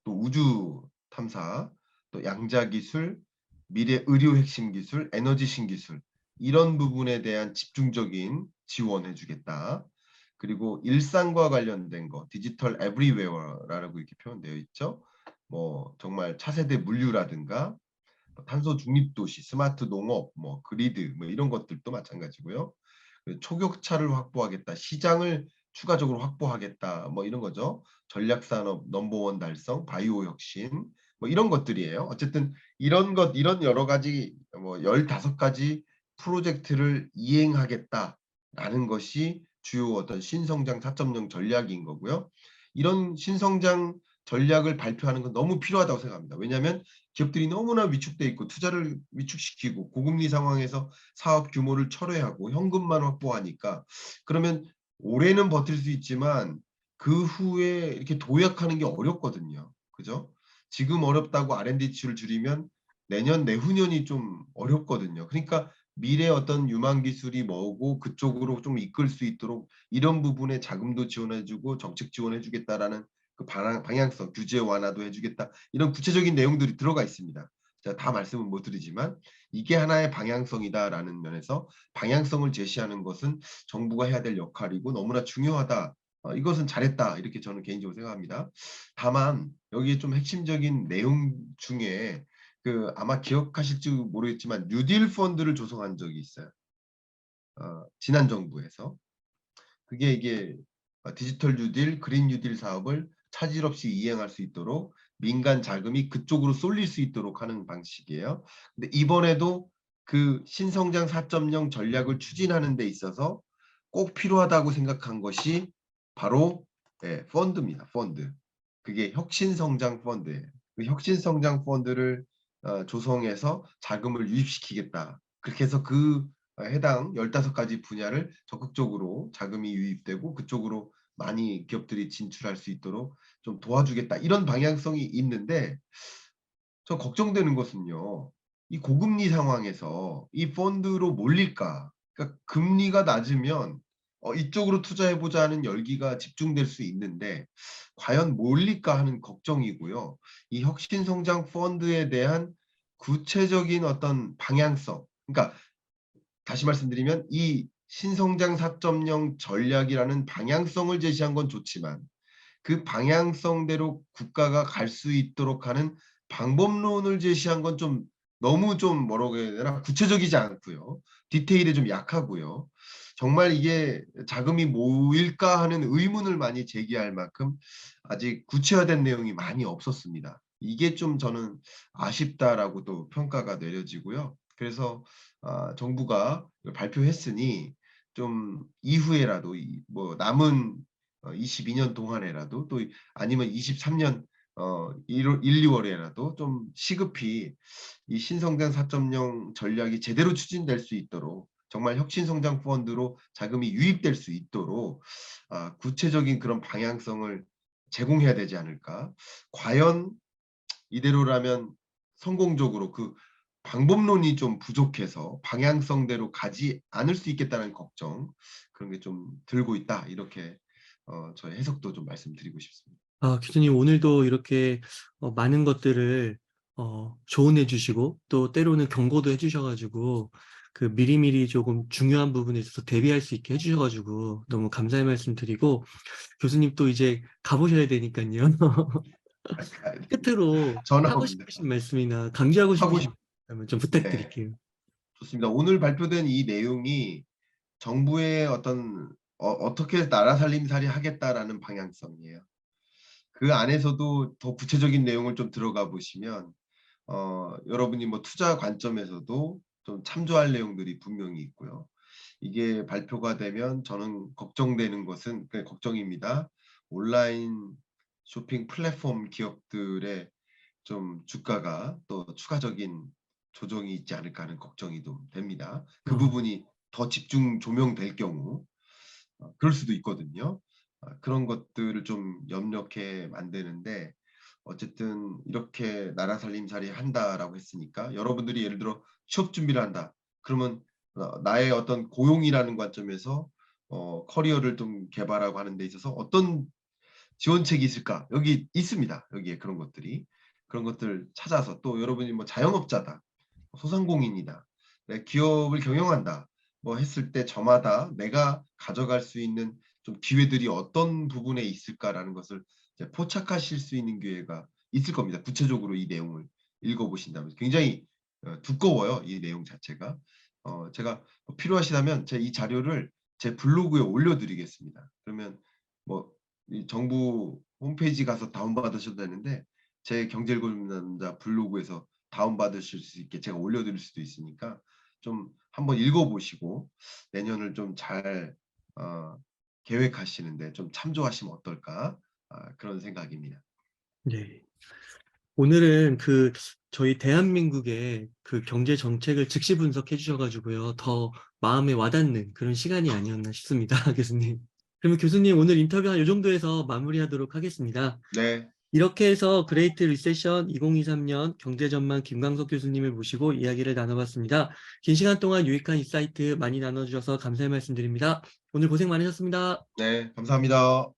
또 우주 탐사, 또 양자 기술, 미래 의료 핵심 기술, 에너지 신기술 이런 부분에 대한 집중적인 지원해 주겠다. 그리고 일상과 관련된 거 디지털 에브리웨어라고 이렇게 표현되어 있죠. 뭐 정말 차세대 물류라든가 탄소 중립 도시, 스마트 농업, 뭐 그리드 뭐 이런 것들도 마찬가지고요. 초격차를 확보하겠다. 시장을 추가적으로 확보하겠다. 뭐 이런 거죠. 전략 산업 넘버원 달성, 바이오 혁신 뭐 이런 것들이에요. 어쨌든 이런 것 이런 여러 가지 뭐 15가지 프로젝트를 이행하겠다라는 것이 주요 어떤 신성장 4.0 전략인 거고요. 이런 신성장 전략을 발표하는 건 너무 필요하다고 생각합니다. 왜냐하면 기업들이 너무나 위축돼 있고 투자를 위축시키고 고금리 상황에서 사업 규모를 철회하고 현금만 확보하니까 그러면 올해는 버틸 수 있지만 그 후에 이렇게 도약하는 게 어렵거든요. 그죠? 지금 어렵다고 R&D 지출을 줄이면 내년, 내후년이 좀 어렵거든요. 그러니까 미래 어떤 유망 기술이 뭐고 그쪽으로 좀 이끌 수 있도록 이런 부분에 자금도 지원해 주고 정책 지원해 주겠다라는 그 방향성, 규제 완화도 해 주겠다. 이런 구체적인 내용들이 들어가 있습니다. 제가 다 말씀은 못 드리지만 이게 하나의 방향성이다라는 면에서 방향성을 제시하는 것은 정부가 해야 될 역할이고 너무나 중요하다. 이것은 잘했다. 이렇게 저는 개인적으로 생각합니다. 다만 여기에 좀 핵심적인 내용 중에 그 아마 기억하실지 모르겠지만 뉴딜 펀드를 조성한 적이 있어요. 지난 정부에서. 그게 이게 디지털 뉴딜, 그린 뉴딜 사업을 차질 없이 이행할 수 있도록 민간 자금이 그쪽으로 쏠릴 수 있도록 하는 방식이에요. 근데 이번에도 그 신성장 4.0 전략을 추진하는 데 있어서 꼭 필요하다고 생각한 것이 바로 펀드입니다. 펀드. 그게 혁신성장 펀드예요. 그 혁신성장 펀드를 조성해서 자금을 유입시키겠다. 그렇게 해서 그 해당 15가지 분야를 적극적으로 자금이 유입되고 그쪽으로 많이 기업들이 진출할 수 있도록 좀 도와주겠다. 이런 방향성이 있는데 저 걱정되는 것은요. 이 고금리 상황에서 이 펀드로 몰릴까? 그러니까 금리가 낮으면 이쪽으로 투자해 보자 하는 열기가 집중될 수 있는데 과연 몰릴까 하는 걱정이고요. 이 혁신성장 펀드에 대한 구체적인 어떤 방향성, 그러니까 다시 말씀드리면 이 신성장 4.0 전략이라는 방향성을 제시한 건 좋지만 그 방향성대로 국가가 갈 수 있도록 하는 방법론을 제시한 건 좀 너무 좀 뭐라고 해야 되나 구체적이지 않고요. 디테일에 좀 약하고요. 정말 이게 자금이 모일까 하는 의문을 많이 제기할 만큼 아직 구체화된 내용이 많이 없었습니다. 이게 좀 저는 아쉽다라고 또 평가가 내려지고요. 그래서 정부가 발표했으니 좀 이후에라도 뭐 남은 22년 동안에라도 또 아니면 23년 1, 2월에라도 좀 시급히 이 신성장 4.0 전략이 제대로 추진될 수 있도록 정말 혁신성장 펀드로 자금이 유입될 수 있도록 구체적인 그런 방향성을 제공해야 되지 않을까. 과연 이대로라면 성공적으로 그 방법론이 좀 부족해서 방향성대로 가지 않을 수 있겠다는 걱정 그런 게 좀 들고 있다. 이렇게 저의 해석도 좀 말씀드리고 싶습니다. 교수님 오늘도 이렇게 많은 것들을 조언해 주시고 또 때로는 경고도 해 주셔가지고 그 미리미리 조금 중요한 부분에 있어서 대비할 수 있게 해 주셔가지고 너무 감사의 말씀 드리고 교수님 또 이제 가보셔야 되니까요. 끝으로 하고 전화옵니다. 싶으신 말씀이나 강조하고 하고 싶으신 싶 말씀 좀 네. 부탁드릴게요. 좋습니다. 오늘 발표된 이 내용이 정부의 어떤 어떻게 나라 살림살이 하겠다라는 방향성이에요. 그 안에서도 더 구체적인 내용을 좀 들어가 보시면 여러분이 뭐 투자 관점에서도 좀 참조할 내용들이 분명히 있고요. 이게 발표가 되면 저는 걱정되는 것은 걱정입니다. 온라인 쇼핑 플랫폼 기업들의 좀 주가가 또 추가적인 조정이 있지 않을까 하는 걱정이 좀 됩니다. 그 어, 부분이 더 집중 조명될 경우 그럴 수도 있거든요. 그런 것들을 좀 염려케 만드는데 어쨌든 이렇게 나라 살림살이 한다라고 했으니까 여러분들이 예를 들어 취업 준비를 한다. 그러면 나의 어떤 고용이라는 관점에서 커리어를 좀 개발하고 하는 데 있어서 어떤 지원책이 있을까? 여기 있습니다. 여기에 그런 것들이. 그런 것들 찾아서 또 여러분이 뭐 자영업자다. 소상공인이다. 내 기업을 경영한다. 뭐 했을 때 저마다 내가 가져갈 수 있는 좀 기회들이 어떤 부분에 있을까라는 것을 이제 포착하실 수 있는 기회가 있을 겁니다. 구체적으로 이 내용을 읽어보신다면 굉장히 두꺼워요. 이 내용 자체가. 제가 필요하시다면 제 이 자료를 제 블로그에 올려드리겠습니다. 그러면 뭐 이 정부 홈페이지 가서 다운받으셔도 되는데 제 경제일고남자 블로그에서 다운받으실 수 있게 제가 올려드릴 수도 있으니까 좀 한번 읽어보시고 내년을 좀 잘 계획하시는데 좀 참조하시면 어떨까 그런 생각입니다. 네. 오늘은 저희 대한민국의 그 경제 정책을 즉시 분석해 주셔가지고요. 더 마음에 와닿는 그런 시간이 아니었나 싶습니다. 교수님. 그러면 교수님 오늘 인터뷰 한 이 정도에서 마무리하도록 하겠습니다. 네. 이렇게 해서 그레이트 리세션 2023년 경제전망 김광석 교수님을 모시고 이야기를 나눠봤습니다. 긴 시간 동안 유익한 인사이트 많이 나눠주셔서 감사의 말씀드립니다. 오늘 고생 많으셨습니다. 네. 감사합니다.